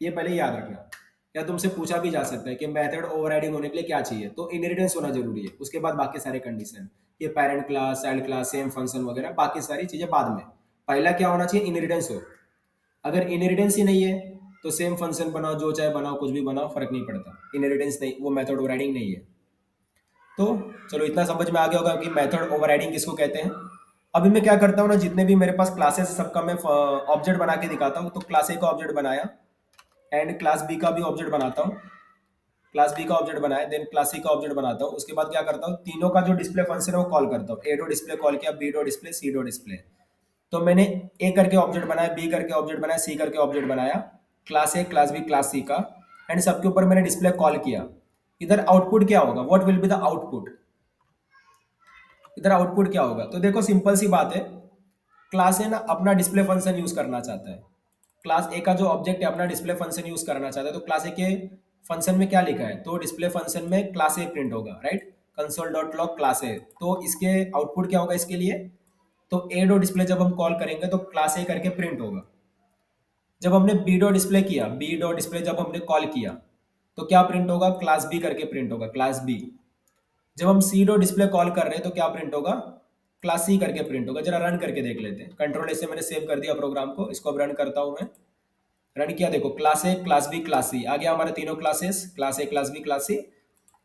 S1: ये पहले याद रखना। या तुमसे पूछा भी जा सकता है कि मेथड ओवरराइडिंग होने के लिए क्या चाहिए, तो इनहेरिटेंस होना जरूरी है, उसके बाद बाकी सारे कंडीशन, ये parent class child class same function वगैरह बाकी सारी चीजें बाद में। पहला क्या होना चाहिए? इनहेरिटेंस हो। अगर इनहेरिटेंस ही नहीं है, तो सेम फंक्शन बनाओ, जो चाहे बनाओ, कुछ भी बनाओ, फर्क नहीं पड़ता। इनहेरिटेंस नहीं, वो मेथड ओवरराइडिंग नहीं है। तो चलो, इतना समझ में आ गया होगा कि मेथड ओवरराइडिंग किसको कहते हैं। अभी मैं क्या करता हूँ ना, जितने भी मेरे पास क्लासेस सबका मैं ऑब्जेक्ट बना के दिखाता हूँ। तो क्लास ए का ऑब्जेक्ट बनाया एंड क्लास बी का भी ऑब्जेक्ट बनाता हूँ, क्लास बी का ऑब्जेक्ट बनाया, देन क्लास सी का ऑब्जेक्ट बनाता हूँ। उसके बाद क्या करता हूँ, तीनों का जो डिस्प्ले फंक्शन है वो कॉल करता हूँ। ए डो डिस्प्ले कॉल किया, बी डो डिस्प्ले, सी डो डिस्प्ले। तो मैंने ए करके ऑब्जेक्ट बनाया, बी करके ऑब्जेक्ट बनाया, सी करके ऑब्जेक्ट बनाया, class A class B class C का, एंड सबके ऊपर मैंने डिस्प्ले कॉल किया। इधर आउटपुट क्या होगा? What will be the output? इधर आउटपुट क्या होगा? तो देखो सिंपल सी बात है, क्लास है ना अपना डिस्प्ले फंक्शन यूज करना चाहता है। क्लास ए का जो ऑब्जेक्ट है अपना डिस्प्ले फंक्शन यूज करना चाहता है, तो क्लास ए के फंक्शन में क्या लिखा है? तो डिस्प्ले फंक्शन में क्लास ए प्रिंट होगा, right? Console dot log class A. तो इसके आउटपुट क्या होगा इसके लिए? तो ए डॉट डिस्प्ले जब हम कॉल करेंगे तो क्लास ए करके प्रिंट होगा। जब हमने बी डॉट डिस्प्ले किया, बी डॉट डिस्प्ले जब हमने कॉल किया, तो क्या प्रिंट होगा? क्लास बी करके प्रिंट होगा, क्लास बी। जब हम सी डॉट डिस्प्ले कॉल कर रहे हैं तो क्या प्रिंट होगा? क्लास सी करके प्रिंट होगा। जरा रन करके देख लेते हैं। कंट्रोल ऐसे मैंने सेव कर दिया प्रोग्राम को, इसको अब रन करता हूं मैं। रन किया, देखो class A class B class C आ गया हमारे तीनों classes, class A class B class C.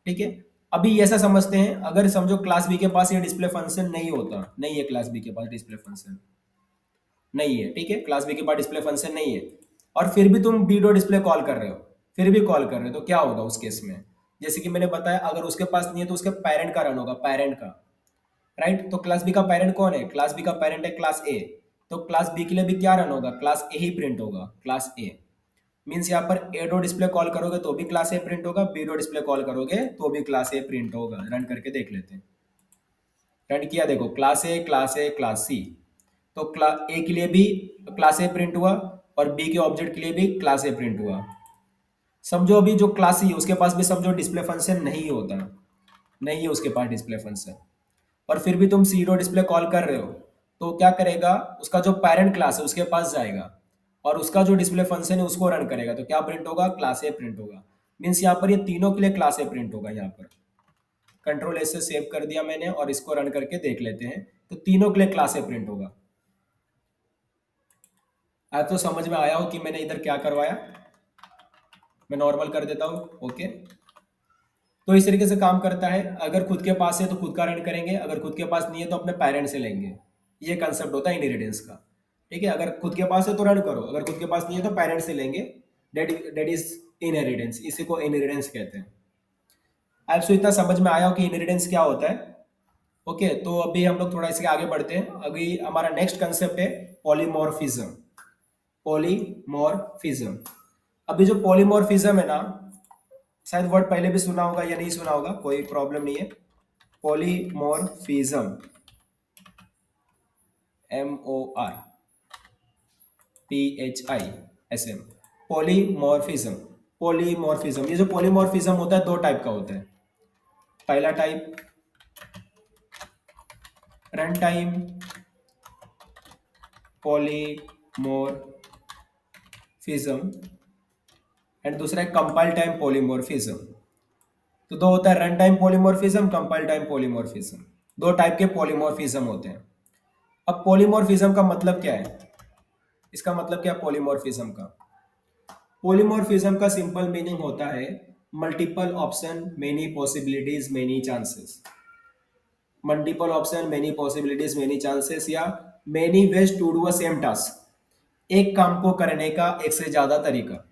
S1: ठीक है। अभी ऐसा समझते हैं, अगर समझो क्लास बी के पास ये डिस्प्ले फंक्शन नहीं होता, नहीं है क्लास बी के पास डिस्प्ले फंक्शन, नहीं है, ठीक है, क्लास बी के पास डिस्प्ले फंक्शन नहीं है, और फिर भी तुम बी डॉट डिस्प्ले कॉल कर रहे हो, फिर भी कॉल कर रहे हो, तो क्या होगा उस केस में? जैसे कि मैंने बताया, अगर उसके पास नहीं है तो उसके पेरेंट का रन होगा, पेरेंट का, राइट? तो क्लास बी का पेरेंट कौन है? क्लास बी का पेरेंट है क्लास ए। तो क्लास बी के लिए भी क्या रन होगा? क्लास ए ही प्रिंट होगा, क्लास ए। मीन्स यहाँ पर ए डो डिस्प्ले कॉल करोगे तो भी क्लास ए प्रिंट होगा, बी डो डिस्प्ले कॉल करोगे तो भी क्लास ए प्रिंट होगा। रन करके देख लेते हैं। रन किया, देखो class A class A class C. तो क्लास ए के लिए भी क्लास ए प्रिंट हुआ और बी के ऑब्जेक्ट के लिए भी क्लास ए प्रिंट हुआ। समझो अभी जो क्लास सी है उसके पास भी समझो डिस्प्ले फंक्शन नहीं होता, नहीं है उसके पास डिस्प्ले फंक्शन, और फिर भी तुम सी डो डिस्प्ले कॉल कर रहे हो, तो क्या करेगा? उसका जो पेरेंट क्लास है उसके पास जाएगा और उसका जो डिस्प्ले फंक्शन है उसको रन करेगा, तो क्या प्रिंट होगा? क्लास ए प्रिंट होगा। मीन्स यहाँ पर ये तीनों के लिए क्लास ए प्रिंट होगा। यहाँ पर कंट्रोल एस से सेव कर दिया मैंने और इसको रन करके देख लेते हैं, तो तीनों के लिए क्लास ए प्रिंट होगा। आज तो समझ में आया हो कि मैंने इधर क्या करवाया? मैं नॉर्मल कर देता हूँ, ओके। तो इस तरीके से काम करता है। अगर खुद के पास है तो खुद का रन करेंगे, अगर खुद के पास नहीं है तो अपने पेरेंट से लेंगे। ये कंसेप्ट होता है इनहेरिटेंस का। ठीक है, अगर खुद के पास है तो रन करो, अगर खुद के पास नहीं है तो पेरेंट से लेंगे। डेट इज इनहेरिटेंस, इसी को इनहेरिटेंस कहते हैं। आपको इतना समझ में आया हो कि इनहेरिटेंस क्या होता है? ओके, तो अभी हम लोग थोड़ा इसके आगे बढ़ते हैं। अभी हमारा नेक्स्ट कंसेप्ट है पॉलीमॉर्फिज्म। पॉलीमॉर्फिज्म। अभी जो पॉलीमॉर्फिज्म है ना, शायद वर्ड पहले भी सुना होगा या नहीं सुना होगा, कोई प्रॉब्लम नहीं है। Polymorphism, MORPHISM, polymorphism. पॉलीमॉर्फिज्म, ये जो पॉलीमॉर्फिज्म होता है दो टाइप का होता है। पहला type run time polymorphism and दूसरा है कंपाइल टाइम पॉलीमॉर्फिज्म। तो दो होता है, run time polymorphism, compile time polymorphism. दो टाइप के पॉलीमॉर्फिज्म होते हैं। अब पॉलीमॉर्फिज्म का मतलब क्या है? इसका मतलब क्या है पॉलीमॉर्फिज्म का? पॉलीमॉर्फिज्म का सिंपल मीनिंग होता है multiple option, many possibilities, many chances. Multiple option, many possibilities, many chances, या many ways to do a same task. एक काम को करने का एक से ज्यादा तरीका।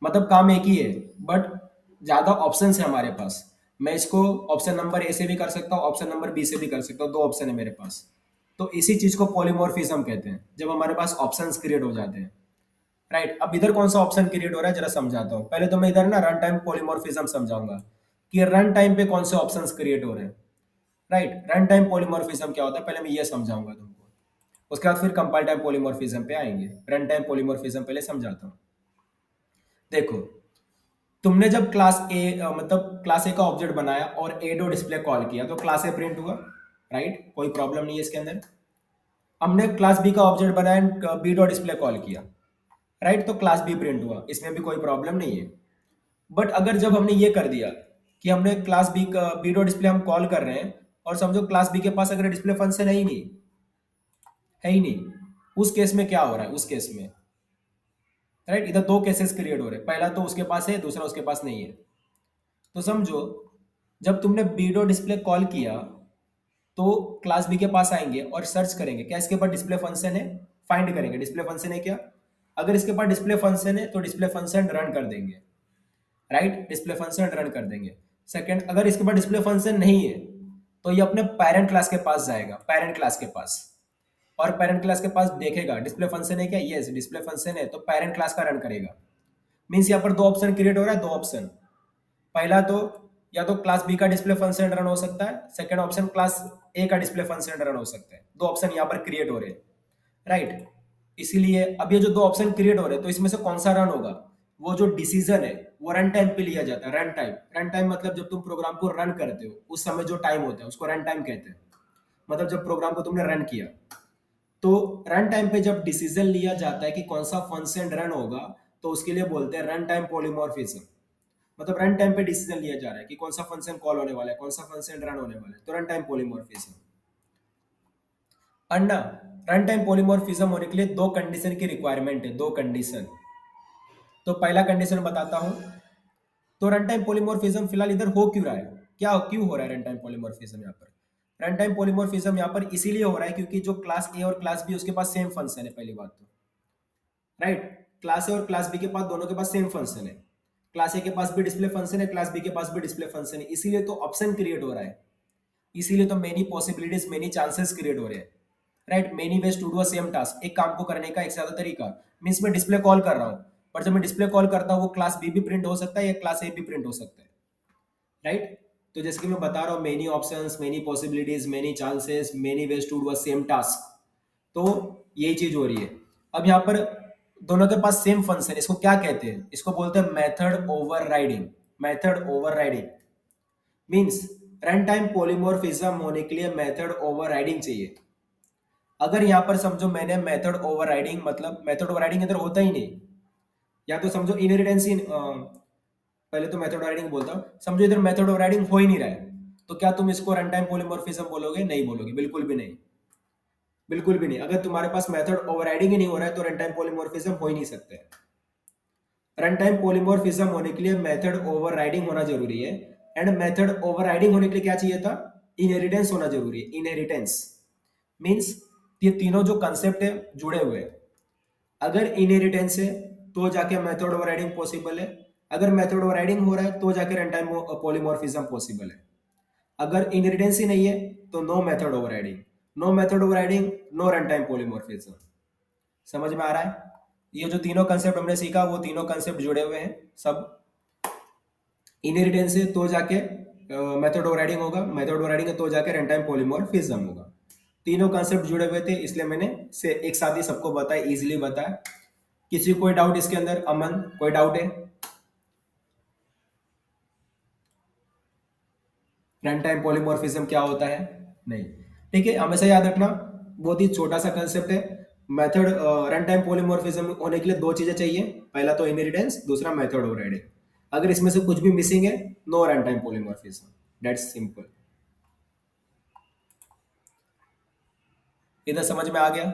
S1: मतलब काम एक ही है बट ज्यादा ऑप्शंस है हमारे पास। मैं इसको ऑप्शन नंबर ए से भी कर सकता हूँ, ऑप्शन नंबर बी से भी कर सकता हूँ, दो ऑप्शन है मेरे पास। तो इसी चीज को पॉलीमॉर्फिज्म कहते हैं, जब हमारे पास ऑप्शंस क्रिएट हो जाते हैं। राइट, अब इधर कौन सा ऑप्शन क्रिएट हो रहा है जरा समझाता हूँ। पहले तो मैं इधर ना रन टाइम पॉलीमॉर्फिज्म समझाऊंगा कि रन टाइम पे कौन से ऑप्शंस क्रिएट हो रहे हैं। राइट, रन टाइम पॉलीमॉर्फिज्म क्या होता है पहले मैं ये समझाऊंगा तुमको, उसके बाद फिर कंपाइल टाइम पॉलीमॉर्फिज्म पे आएंगे। रन टाइम पॉलीमॉर्फिज्म पहले समझाता हूँ। देखो, तुमने जब क्लास ए मतलब क्लास ए का ऑब्जेक्ट बनाया और ए डो डिस्प्ले कॉल किया तो क्लास ए प्रिंट हुआ, राइट, कोई प्रॉब्लम नहीं है इसके अंदर। हमने क्लास बी का ऑब्जेक्ट बनाया, बी डो डिस्प्ले कॉल किया, राइट, तो क्लास बी प्रिंट हुआ, इसमें भी कोई प्रॉब्लम नहीं है। बट अगर जब हमने ये कर दिया कि हमने क्लास बी का बी डो डिस्प्ले हम कॉल कर रहे हैं और समझो क्लास बी के पास अगर डिस्प्ले फंक्शन है ही नहीं, है ही नहीं, उस केस में क्या हो रहा है? उस केस में, राइट, इधर दो केसेस क्रिएट हो रहे हैं। पहला तो उसके पास है, दूसरा उसके पास नहीं है। तो समझो जब तुमने बीडो डिस्प्ले कॉल किया तो क्लास बी के पास आएंगे और सर्च करेंगे क्या इसके पास डिस्प्ले फंक्शन है, फाइंड करेंगे डिस्प्ले फंक्शन है क्या। अगर इसके पास डिस्प्ले फंक्शन है तो डिस्प्ले फंक्शन रन कर देंगे, राइट, डिस्प्ले फंक्शन रन कर देंगे। सेकंड, अगर इसके पास डिस्प्ले फंक्शन नहीं है तो ये अपने पेरेंट क्लास के पास जाएगा, पेरेंट क्लास के पास, और पेरेंट क्लास के पास देखेगा डिस्प्ले फंक्शन है क्या, यस डिस्प्ले फंक्शन है, तो पेरेंट क्लास का रन करेगा। मीन्स यहाँ पर दो ऑप्शन क्रिएट हो रहा है, दो ऑप्शन। पहला तो या तो क्लास बी का डिस्प्ले फंक्शन रन हो सकता है, सेकंड ऑप्शन क्लास ए का डिस्प्ले फंक्शन रन हो सकता है। दो ऑप्शन यहाँ पर क्रिएट हो रहे हैं, राइट। इसीलिए अब ये जो दो ऑप्शन क्रिएट हो रहे हैं, तो इसमें से कौन सा रन होगा? वो जो डिसीजन है वो रन टाइम पे लिया जाता है। रन टाइम, रन टाइम मतलब जब तुम प्रोग्राम को रन करते हो उस समय जो टाइम होता है उसको रन टाइम कहते हैं। मतलब जब प्रोग्राम को तुमने रन किया, तो रन टाइम पे जब डिसीजन लिया जाता है कि कौन सा फंक्शन रन होगा, तो उसके लिए बोलते हैं रन टाइम पॉलीमॉर्फिज्म। मतलब रन टाइम पे डिसीजन लिया जा रहा है कि कौन सा फंक्शन कॉल होने वाला है, कौन सा फंक्शन रन होने वाला है, तो रन टाइम पॉलीमॉर्फिज्म। अन्ना, रन टाइम पॉलीमॉर्फिज्म होने के लिए दो कंडीशन की रिक्वायरमेंट है, दो कंडीशन। तो पहला कंडीशन बताता हूं। तो रन टाइम पॉलीमॉर्फिज्म फिलहाल इधर हो क्यों रहा है, क्या क्यों हो रहा है रन टाइम पॉलीमॉर्फिज्म यहाँ पर? रन टाइम पॉलीमॉर्फिज्म यहाँ पर इसीलिए हो रहा है क्योंकि जो क्लास ए और क्लास बी उसके पास सेम फंक्शन है, पहली बात तो, राइट। क्लास ए और क्लास बी के पास, दोनों के पास सेम फंक्शन है। क्लास ए के पास भी डिस्प्ले फंक्शन है, क्लास बी के पास भी डिस्प्ले फंक्शन है, इसीलिए तो ऑप्शन क्रिएट हो रहा है। इसीलिए तो many possibilities, many chances create हो रहे हैं, right. Many ways to do same task, एक काम को करने का एक से ज्यादा तरीका। मीन्स मैं डिस्प्ले कॉल कर रहा हूँ, पर जब मैं डिस्प्ले कॉल करता हूँ वो क्लास बी भी प्रिंट हो सकता है या क्लास ए भी प्रिंट हो सकता है, राइट। तो जैसे कि मैं बता रहा हूँ, many options, many possibilities, many chances, many ways to do same task, तो यही चीज हो रही है। अब यहाँ पर दोनों के पास सेम फंक्शन, इसको क्या कहते हैं? इसको बोलते हैं method overriding. Method overriding means run time polymorphism होने के लिए मेथड ओवरराइडिंग चाहिए। अगर यहाँ पर समझो मैंने मेथड ओवरराइडिंग, मतलब मेथड ओवरराइडिंग इधर होता ही नहीं, या तो समझो इनहेरिटेंस ही, पहले तो मेथड ओवरराइडिंग बोलता हूँ, समझो इधर मेथड ओवरराइडिंग हो ही नहीं रहा है, तो क्या तुम इसको रन टाइम पॉलीमॉर्फिज्म बोलोगे? नहीं बोलोगे, बिल्कुल भी नहीं, बिल्कुल भी नहीं। अगर तुम्हारे पास मेथड ओवरराइडिंग ही नहीं हो रहा है तो रन टाइम पॉलीमॉर्फिज्म हो ही नहीं सकते। रन टाइम पॉलीमॉर्फिज्म होने के लिए मेथड ओवरराइडिंग होना जरूरी है। एंड मेथड ओवरराइडिंग होने के लिए क्या चाहिए था? इनहेरिटेंस होना जरूरी है। इनहेरिटेंस मींस ये तीनों जो कंसेप्ट है जुड़े हुए हैं। अगर इनहेरिटेंस है तो जाके मेथड ओवरराइडिंग पॉसिबल है। अगर मेथड ओवरराइडिंग हो रहा है तो जाके रन टाइम पॉलीमॉर्फिज्म पॉसिबल है। अगर इनहेरिटेंस ही नहीं है तो no method overriding. No method overriding, no run time polymorphism. समझ में आ रहा है? ये जो तीनों कंसेप्ट हमने सीखा वो तीनों कंसेप्ट जुड़े हुए हैं सब। इनहेरिटेंस है तो जाके मेथड ओवरराइडिंग होगा, मेथड ओवरराइडिंग है तो जाके रन टाइम पॉलीमॉर्फिज्म होगा। तीनों कंसेप्ट जुड़े हुए थे, इसलिए मैंने से एक साथ ही सबको बताया, इजीली बताया। किसी को कोई डाउट इसके अंदर? अमन, कोई डाउट है? रन टाइम पॉलीमॉर्फिज्म क्या होता है? नहीं। ठीक है, हमेशा याद रखना, बहुत ही छोटा सा कंसेप्ट है। मेथड रन टाइम पॉलीमॉर्फिज्म होने के लिए दो चीजें चाहिए, पहला तो इनहेरिटेंस, दूसरा मेथड ओवरराइडिंग। अगर इसमें से कुछ भी मिसिंग है, no run time polymorphism. That's simple. इधर समझ में आ गया?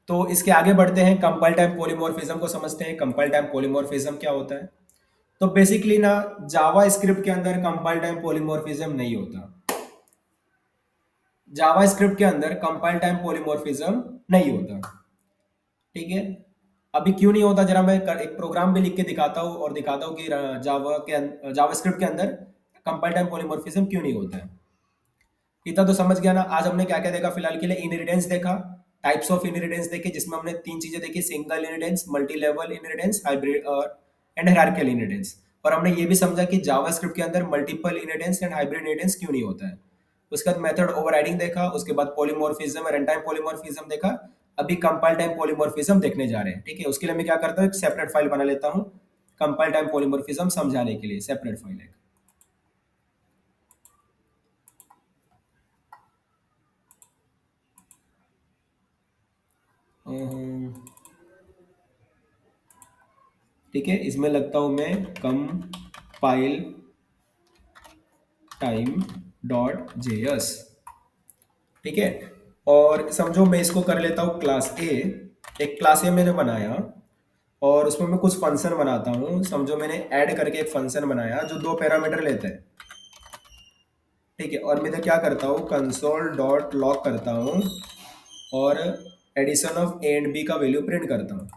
S1: तो इसके आगे बढ़ते हैं, कंपाइल टाइम पॉलीमॉर्फिज्म को समझते हैं। कंपाइल टाइम पॉलीमॉर्फिज्म क्या होता है? तो बेसिकली ना, जावा स्क्रिप्ट के अंदर कंपाइल टाइम पॉलीमॉर्फिज्म नहीं होता। जावा स्क्रिप्ट के अंदर कंपाइल टाइम पॉलीमॉर्फिज्म नहीं होता। ठीक है, अभी क्यों नहीं होता, जरा मैं एक प्रोग्राम भी लिख के दिखाता हूँ और दिखाता हूँ कि जावा स्क्रिप्ट के अंदर कंपाइल टाइम पॉलीमॉर्फिज्म क्यों नहीं होता है। इतना तो समझ गया ना? आज हमने क्या क्या देखा फिलहाल के लिए? इनहेरिटेंस देखा, टाइप्स ऑफ इनहेरिटेंस देखे, जिसमें हमने तीन चीजें देखी, single inheritance, multi level inheritance, hybrid and hierarchical inheritance. और हमने ये भी समझा कि जावास्क्रिप्ट के अंदर multiple inheritance and hybrid inheritance क्यों नहीं होता है। उसके बाद मेथड ओवरराइडिंग देखा, उसके बाद पॉलीमॉर्फिज्म, रन टाइम पॉलीमॉर्फिज्म देखा। अभी कंपाइल टाइम पॉलीमॉर्फिज्म देखने जा रहे हैं। ठीक है, उसके लिए मैं क्या करता हूँ, एक सेपरेट फाइल बना लेता हूँ कंपाइल टाइम पॉलीमॉर्फिज्म समझाने के लिए, सेपरेट फाइल है। ठीक है, इसमें लगता हूं मैं कंपाइल टाइम डॉट जेएस। ठीक है, और समझो मैं इसको कर लेता हूँ क्लास ए। एक क्लास ए मैंने बनाया और उसमें मैं कुछ फंक्शन बनाता हूँ। समझो मैंने ऐड करके एक फंक्शन बनाया जो दो पैरामीटर लेते हैं। ठीक है, और मैं इधर क्या करता हूँ, कंसोल डॉट लॉग करता हूँ और addition of A and B का वैल्यू प्रिंट करता हूँ।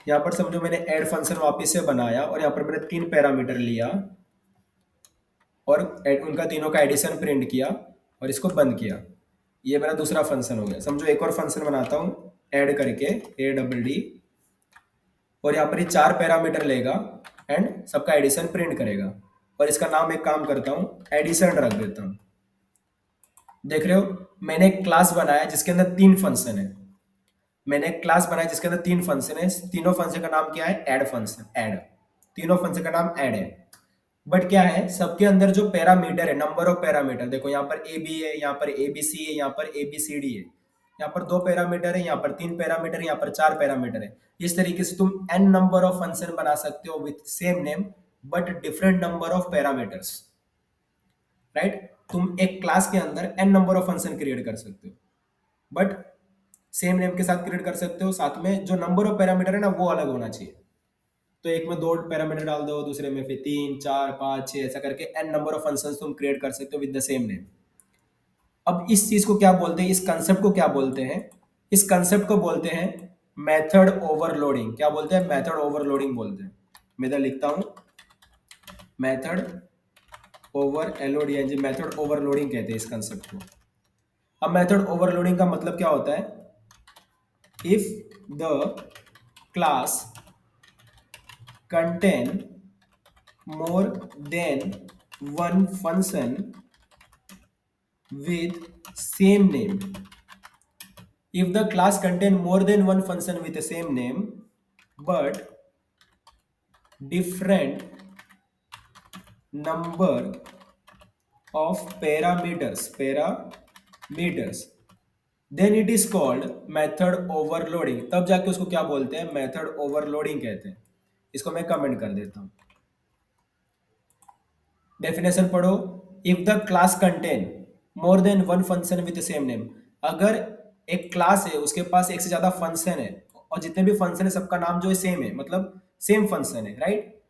S1: यहाँ पर समझो मैंने ऐड फंक्शन वापस से बनाया और यहाँ पर मैंने तीन पैरामीटर लिया और उनका तीनों का एडिशन प्रिंट किया और इसको बंद किया। ये मेरा दूसरा फंक्शन हो गया। समझो एक और फंक्शन बनाता हूँ ऐड करके, ए डबल डी, और यहाँ पर ये चार पैरामीटर लेगा एंड सबका एडिशन प्रिंट करेगा। और इसका नाम एक काम करता हूं, एडिशन रख देता हूं। देख रहे हो, मैंने एक क्लास बनाया जिसके अंदर तीन फंक्शन है। मैंने एक क्लास बनाया जिसके अंदर तीन फंक्शन है। तीनों फंक्शन का नाम क्या है? Add function, add. तीनों फंक्शन का नाम ऐड है। बट क्या है, सबके अंदर जो पैरामीटर है, नंबर ऑफ पैरामीटर, देखो यहाँ पर ए बी है, यहाँ पर ए बी सी है, यहाँ पर ए बी सी डी है। यहाँ पर दो पैरामीटर है, यहाँ पर तीन पैरामीटर है, यहाँ पर चार पैरामीटर है। इस तरीके से तुम एन नंबर ऑफ फंक्शन बना सकते हो with same name but different number of parameters. Right? तुम एक क्लास के अंदर n number of function create कर सकते हो, बट सेम नेम के साथ क्रिएट कर सकते हो। साथ में जो नंबर ऑफ पैरामीटर है ना, वो अलग होना चाहिए। तो एक में दो पैरामीटर डाल दो, दूसरे में फिर तीन, चार, पांच, छह, ऐसा करके एन नंबर ऑफ फंक्शंस तुम क्रिएट कर सकते हो विद द सेम नेम। अब इस चीज को क्या बोलते हैं, इस कंसेप्ट को क्या बोलते हैं? इस कंसेप्ट को बोलते हैं मेथड ओवरलोडिंग। क्या बोलते हैं? मेथड ओवरलोडिंग बोलते हैं। मैं इधर लिखता हूं, मेथड ओवरलोडिंग, मेथड ओवरलोडिंग कहते हैं इस कंसेप्ट को। अब मेथड ओवरलोडिंग का मतलब क्या होता है? If the class contain more than one function with same name. If the class contain more than one function with the same name but different number of parameters, then it is called method overloading. तब जाके उसको क्या बोलते हैं? Method overloading कहते हैं। इसको मैं कमेंट कर देता हूं। डेफिनेशन पढ़ो। If the class contain more than one function with same name, अगर एक क्लास है उसके पास एक से ज्यादा फंक्शन है और जितने भी फंक्शन है सबका नाम जो है सेम है, मतलब सेम फंक्शन है, right?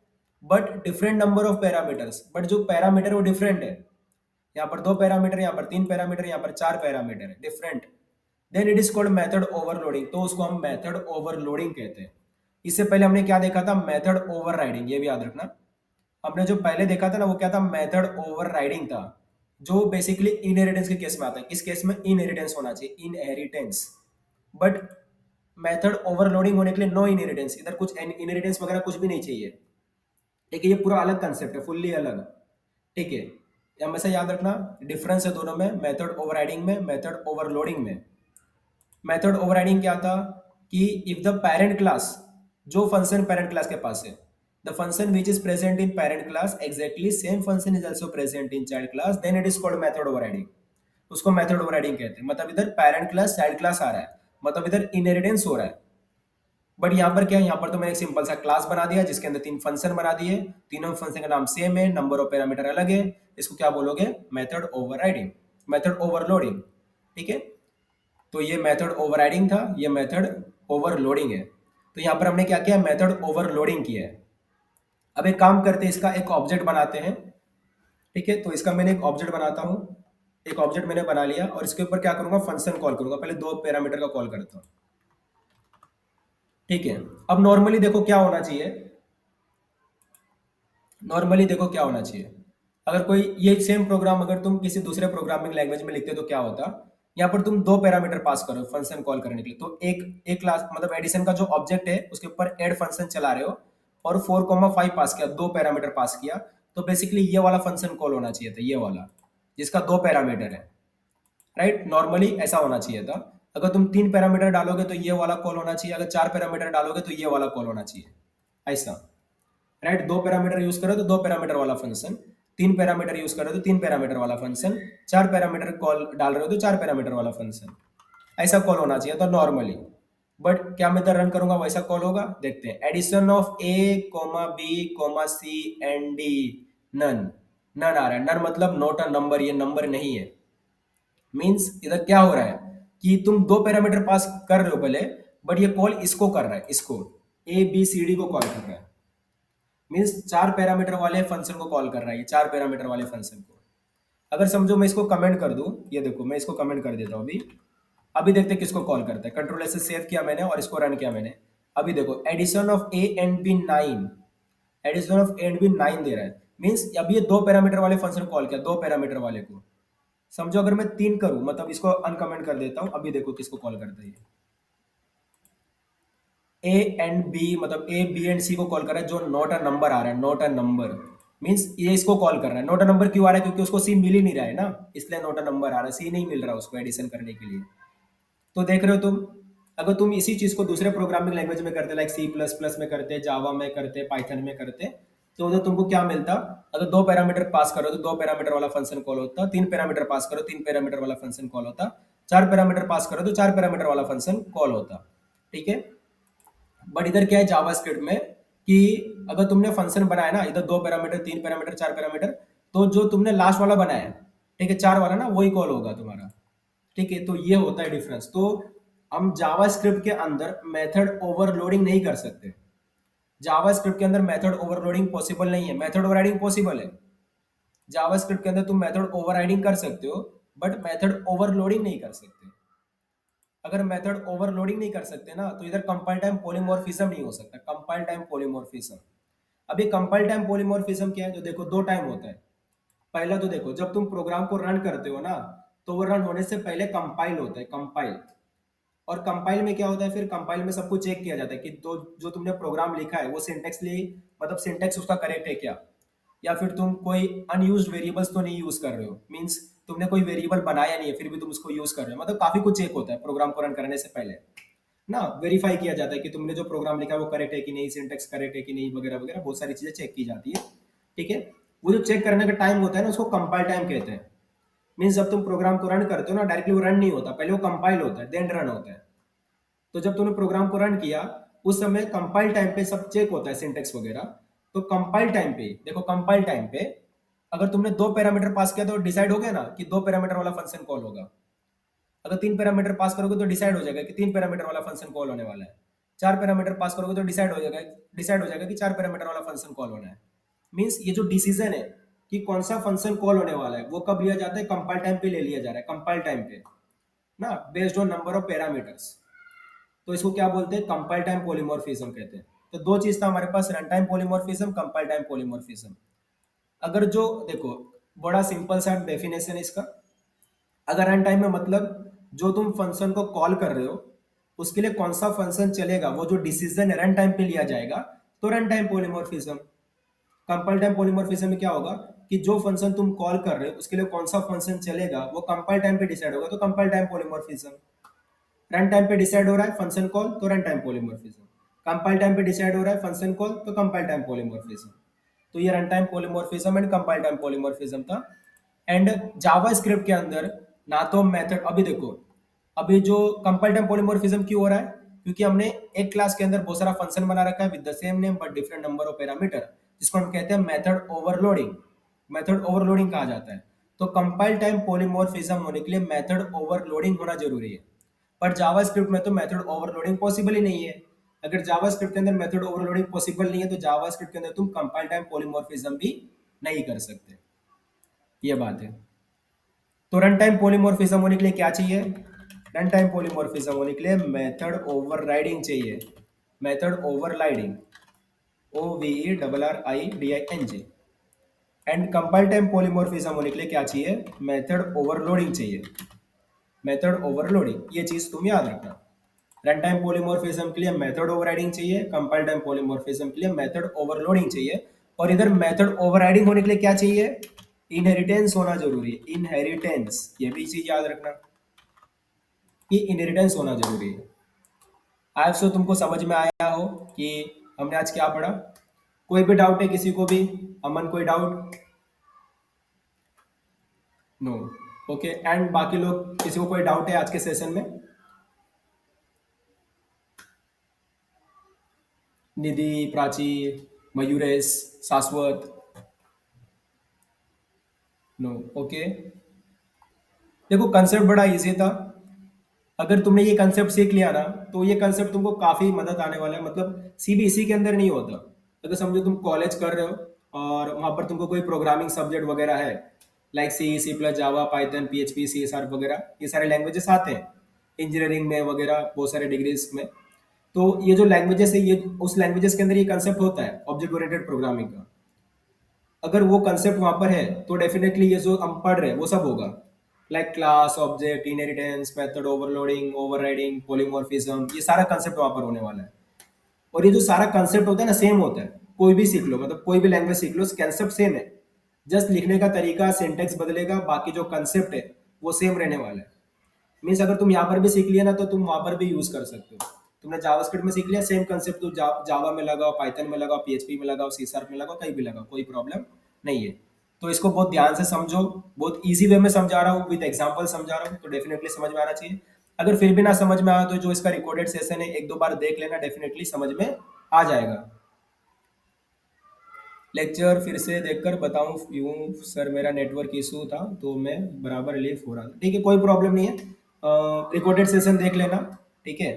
S1: But different number of parameters, but जो पैरामीटर वो डिफरेंट है। यहाँ पर दो पैरामीटर, यहाँ पर तीन पैरामीटर, यहाँ पर चार पैरामीटर है, different. Then it is called method overloading. तो उसको हम मेथड ओवरलोडिंग कहते हैं। इससे पहले हमने क्या देखा था? Method overriding. ये भी याद रखना। हमने जो पहले देखा था ना, वो क्या था? मेथड ओवरराइडिंग था, जो बेसिकली इनहेरिटेंस के केस में आता है। किस केस में? इनहेरिटेंस होना चाहिए, इनहेरिटेंस। बट मेथड ओवरलोडिंग होने के लिए नो इनहेरिटेंस, इधर कुछ इनहेरिटेंस वगैरह कुछ भी नहीं चाहिए। ठीक है, ये पूरा अलग कंसेप्ट है, फुल्ली अलग। ठीक है, हमेशा याद रखना डिफरेंस है दोनों में, मेथड ओवरराइडिंग में, मेथड ओवरलोडिंग में। मेथड ओवरराइडिंग क्या था कि इफ द पेरेंट क्लास, जो फंक्शन पेरेंट क्लास के पास है, the function which is present in parent class exactly same function is also present in child class, then it is called method overriding. उसको method overriding कहते हैं। मतलब इधर parent class child class आ रहा है, मतलब इधर इनहेरिटेंस हो रहा है। बट यहाँ पर क्या है? यहाँ पर तो मैंने एक सिंपल सा क्लास बना दिया जिसके अंदर तीन फंक्शन बना दिए, तीनों फंक्शन का नाम सेम है, नंबर ऑफ पैरामीटर अलग है। इसको क्या बोलोगे? Method overriding, method overloading. ठीक है, तो ये मेथड ओवरराइडिंग था, ये मेथड ओवरलोडिंग है। तो यहाँ पर हमने क्या किया? मेथड ओवरलोडिंग किया है। अब एक काम करते हैं, इसका एक ऑब्जेक्ट बनाते हैं। ठीक है, तो इसका मैंने एक ऑब्जेक्ट बनाता हूं। एक ऑब्जेक्ट मैंने बना लिया और इसके ऊपर क्या करूंगा? फंक्शन कॉल करूंगा। पहले दो पैरामीटर का कॉल करता हूं। ठीक है, अब नॉर्मली देखो क्या होना चाहिए। नॉर्मली देखो क्या होना चाहिए, अगर कोई ये सेम प्रोग्राम अगर तुम किसी दूसरे प्रोग्रामिंग लैंग्वेज में लिखते तो क्या होता? यहाँ पर तुम दो पैरामीटर पास करो फंक्शन कॉल करने के लिए। तो एक क्लास मतलब एडिशन का जो ऑब्जेक्ट है उसके ऊपर ऐड फंक्शन चला रहे हो और 4,5 पास किया, दो पैरामीटर पास किया, तो बेसिकली ये वाला फंक्शन कॉल होना चाहिए था, ये वाला जिसका दो पैरामीटर है। राइट? नॉर्मली ऐसा होना चाहिए था। अगर तुम तीन पैरामीटर डालोगे तो ये वाला कॉल होना चाहिए, अगर चार पैरामीटर डालोगे तो ये वाला कॉल होना चाहिए, ऐसा। राइट? दो पैरामीटर यूज करो तो दो पैरामीटर वाला फंक्शन, तीन पैरामीटर यूज करो तो तीन पैरामीटर वाला फंक्शन, चार पैरामीटर कॉल डाल रहे हो तो चार पैरामीटर वाला फंक्शन, ऐसा कॉल होना चाहिए था नॉर्मली। बट क्या मैं इधर रन करूंगा वैसा कॉल होगा? देखते हैं। Addition of A comma B comma C and D, NaN. NaN आ रहा है, नन मतलब नॉट अ नंबर, ये नंबर नहीं है। मीन्स इधर क्या हो रहा है कि तुम दो पैरामीटर पास कर रहे हो पहले, बट ये कॉल इसको कर रहा है, इसको ए बी सी डी को कॉल कर रहा है। मीन्स चार पैरामीटर वाले फंक्शन को कॉल कर रहा है, ये चार पैरामीटर वाले फंक्शन को। अगर समझो मैं इसको कमेंट कर दूं, ये देखो मैं इसको कमेंट कर देता हूं अभी। अभी देखते हैं किसको कॉल करता है। कंट्रोल से सेव किया मैंने और इसको रन किया मैंने। अभी देखो addition of A and B 9, addition of A and B 9 दे रहा है। मीन्स अभी ये दो पैरामीटर वाले फंक्शन कॉल किया, दो पैरामीटर वाले को। समझो अगर मैं तीन करूं, मतलब इसको अनकमेंट कर देता हूं। अभी देखो किसको कॉल करता है, ए एंड बी, मतलब ए बी एंड सी को कॉल कर रहा है, जो नॉट अ नंबर आ रहा है, नॉट अ नंबर। मीन्स ये इसको कॉल कर रहा है। नोट अ नंबर क्यों आ रहा है? क्योंकि उसको सी मिल ही नहीं रहा है ना, इसलिए नोट अ नंबर आ रहा है, सी नहीं मिल रहा उसको एडिशन करने के लिए। तो देख रहे हो तुम, अगर तुम इसी चीज को दूसरे प्रोग्रामिंग लैंग्वेज में करते, लाइक सी प्लस प्लस में करते, जावा में करते, पाइथन में करते, तो उधर तुमको क्या मिलता? अगर दो पैरामीटर पास करो तो दो पैरामीटर वाला फंक्शन कॉल होता, तीन पैरामीटर पास करो तीन पैरामीटर वाला फंक्शन कॉल होता, चार पैरामीटर पास करो तो चार पैरामीटर वाला फंक्शन कॉल होता। ठीक है। बट इधर क्या है जावास्क्रिप्ट में, कि अगर तुमने फंक्शन बनाया ना, इधर दो पैरामीटर तीन पैरामीटर चार पैरामीटर, तो जो तुमने लास्ट वाला बनाया है, ठीक है, चार वाला ना, वही कॉल होगा तुम्हारा। ठीक है, तो ये होता है डिफरेंस। तो हम जावास्क्रिप्ट के अंदर मेथड ओवरलोडिंग नहीं कर सकते। जावास्क्रिप्ट के अंदर मेथड ओवरलोडिंग पॉसिबल नहीं है, मेथड ओवरराइडिंग पॉसिबल है। जावास्क्रिप्ट के अंदर तुम मेथड ओवरराइडिंग कर सकते हो, बट मेथड ओवरलोडिंग नहीं कर सकते। अगर मेथड ओवरलोडिंग नहीं कर सकते ना, तो इधर कंपाइल टाइम पॉलीमॉर्फिज्म नहीं हो सकता। कंपाइल टाइम पॉलीमॉर्फिज्म, अभी कंपाइल टाइम पॉलीमॉर्फिज्म क्या है? जो देखो दो टाइम होता है। पहला तो देखो, जब तुम प्रोग्राम को रन करते हो ना, तो वो रन होने से पहले कंपाइल होता है, कंपाइल। और कंपाइल में क्या होता है? फिर कंपाइल में सब कुछ चेक किया जाता है कि तो जो तुमने प्रोग्राम लिखा है वो सिंटेक्सली, मतलब सिंटेक्स उसका करेक्ट है क्या, या फिर तुम कोई अनयूज्ड वेरिएबल्स तो नहीं यूज कर रहे हो। मींस तुमने कोई वेरिएबल बनाया नहीं है फिर भी तुम उसको यूज कर रहे हो। मतलब काफी कुछ चेक होता है प्रोग्राम को रन करने से पहले ना, वेरीफाई किया जाता है कि तुमने जो प्रोग्राम लिखा है वो करेक्ट है कि नहीं, सिंटेक्स करेक्ट है कि नहीं, वगैरह वगैरह बहुत सारी चीजें चेक की जाती है। ठीक है। वो जो चेक करने का टाइम होता है ना, उसको कंपाइल टाइम कहते हैं। मीन्स जब तुम प्रोग्राम को रन करते हो ना, डायरेक्टली वो रन नहीं होता, पहले वो कंपाइल होता है देन रन होता है। तो जब तुमने प्रोग्राम को रन किया, उस समय कंपाइल टाइम पे सब चेक होता है, सिंटेक्स वगैरह। तो कंपाइल टाइम पे देखो, कंपाइल टाइम पे अगर तुमने दो पैरामीटर पास किया तो डिसाइड हो गया ना कि दो पैरामीटर वाला फंक्शन कॉल होगा। अगर तीन पैरामीटर पास करोगे तो डिसाइड हो जाएगा कि तीन पैरामीटर वाला फंक्शन कॉल होने वाला है। चार पैरामीटर पास करोगे तो डिसाइड हो जाएगा कि चार पैरामीटर वाला फंक्शन कॉल होना है। मीन्स ये जो डिसीजन है कि कौन सा फंक्शन कॉल होने वाला है, वो कब लिया जाता है? कंपाइल टाइम पे ले लिया जा रहा है, कंपाइल टाइम पे ना, based on number of parameters. तो इसको क्या बोलते हैं? कंपाइल टाइम पॉलीमॉर्फिज्म कहते हैं। तो दो चीज था हमारे पास, run time polymorphism, compile time polymorphism. अगर जो देखो, बड़ा सिंपल सा डेफिनेशन है इसका। अगर रन टाइम में मतलब जो तुम फंक्शन को कॉल कर रहे हो उसके लिए कौन सा फंक्शन चलेगा, वो जो डिसीजन रन टाइम पे लिया जाएगा, तो run time polymorphism. Compile time polymorphism में क्या होगा कि जो फंक्शन तुम कॉल कर रहे हो उसके लिए कौन सा फंक्शन चलेगा वो कंपाइल टाइम पे डिसाइड होगा, तो compile time polymorphism. Run time पे डिसाइड हो रहा है फंक्शन कॉल, तो run time polymorphism. Compile time पे डिसाइड हो रहा है फंक्शन कॉल, तो कंपाइल टाइम पॉलीमॉर्फिज्म। तो ये run time polymorphism and compile time polymorphism था। एंड जावा स्क्रिप्ट के अंदर ना तो मेथड, अभी देखो, अभी जो कंपाइल टाइम पॉलीमॉर्फिज्म क्यों हो रहा है? क्योंकि हमने एक क्लास के अंदर बहुत सारा फंक्शन बना रखा है with the same name but different number of parameter, जिसको हम कहते हैं मेथड ओवरलोडिंग। मेथड ओवरलोडिंग कहा जाता है। तो कंपाइल टाइम पॉलीमॉर्फिज्म होने के लिए मेथड ओवरलोडिंग होना जरूरी है। पर जावास्क्रिप्ट में तो मेथड ओवरलोडिंग पॉसिबल ही नहीं है। अगर जावास्क्रिप्ट के अंदर मेथड ओवरलोडिंग पॉसिबल नहीं है, तो जावास्क्रिप्ट के अंदर तुम कंपाइल टाइम पॉलीमॉर्फिज्म भी नहीं कर सकते। ये बात है। तो रन टाइम पॉलीमॉर्फिज्म होने के लिए क्या चाहिए? रन टाइम पॉलीमॉर्फिज्म होने के लिए मेथड ओवरराइडिंग चाहिए। Method overriding, OVERRIDING। And compile time polymorphism होने के लिए क्या चाहिए? मेथड ओवरलोडिंग चाहिए। मेथड ओवरलोडिंग, ये चीज तुम याद रखना। रन टाइम पॉलीमॉर्फिज्म के लिए मेथड ओवरराइडिंग चाहिए, कंपाइल टाइम पॉलीमॉर्फिज्म के लिए मेथड ओवरलोडिंग चाहिए। और इधर मेथड ओवरराइडिंग होने के लिए क्या चाहिए? इनहेरिटेंस होना जरूरी है। इनहेरिटेंस, ये भी चीज याद रखना कि इनहेरिटेंस होना जरूरी है। आज सो तुमको समझ में आया हो कि हमने आज क्या पढ़ा? कोई भी डाउट है किसी को भी? अमन, कोई डाउट? नो। ओके। एंड बाकी लोग, किसी को कोई डाउट है आज के सेशन में? निधि, प्राची, मयूरेश, शाश्वत? नो। ओके। देखो कंसेप्ट बड़ा इजी था। अगर तुमने ये कंसेप्ट सीख लिया ना, तो ये कंसेप्ट तुमको काफी मदद आने वाला है। मतलब सीबीएसई के अंदर नहीं होता। अगर समझो तुम कॉलेज कर रहे हो और वहां पर तुमको कोई प्रोग्रामिंग सब्जेक्ट वगैरह है, लाइक सी प्लस, जावा, पाइथन, PHP, CS वगैरह, ये सारे लैंग्वेजेस आते हैं इंजीनियरिंग में वगैरह, बहुत सारे डिग्रीज में। तो ये जो लैंग्वेजेस है, ये उस लैंग्वेजेस के अंदर ये कंसेप्ट होता है ऑब्जेक्ट ओरिएंटेड प्रोग्रामिंग का। अगर वो कंसेप्ट वहां पर है तो डेफिनेटली ये जो हम पढ़ रहे हैं वो सब होगा, like class, object, inheritance, method overloading, overriding, polymorphism, ये सारा कंसेप्ट वहां पर होने वाला है। और ये जो सारा कंसेप्ट होता है ना, सेम होता है। कोई भी सीख लो, मतलब कोई भी लैंग्वेज सीख लो, कंसेप्ट सेम है। जस्ट लिखने का तरीका, सिंटेक्स बदलेगा, बाकी जो कंसेप्ट है वो सेम रहने वाला है। मीन्स अगर तुम यहाँ पर भी सीख लिया ना, तो तुम वहां पर भी यूज कर सकते हो। तुमने जावास्क्रिप्ट में सीख लिया, सेम कंसेप्ट तुम जावा में लगाओ, पाइथन में लगाओ, पीएचपी में लगाओ, सी शार्प में लगाओ, कहीं भी लगाओ, कोई प्रॉब्लम नहीं है। तो इसको बहुत ध्यान से समझो, बहुत इजी वे में समझा रहा हूँ, विद एग्जांपल समझा रहा हूँ, तो डेफिनेटली समझ में आना चाहिए। अगर फिर भी ना समझ में आया तो जो इसका रिकॉर्डेड सेशन है एक दो बार देख लेना, डेफिनेटली समझ में आ जाएगा। लेक्चर फिर से देखकर बताऊं यूं सर, मेरा नेटवर्क इशू था तो मैं बराबर लीव हो रहा था। ठीक है, कोई प्रॉब्लम नहीं है, रिकॉर्डेड सेशन देख लेना। ठीक है।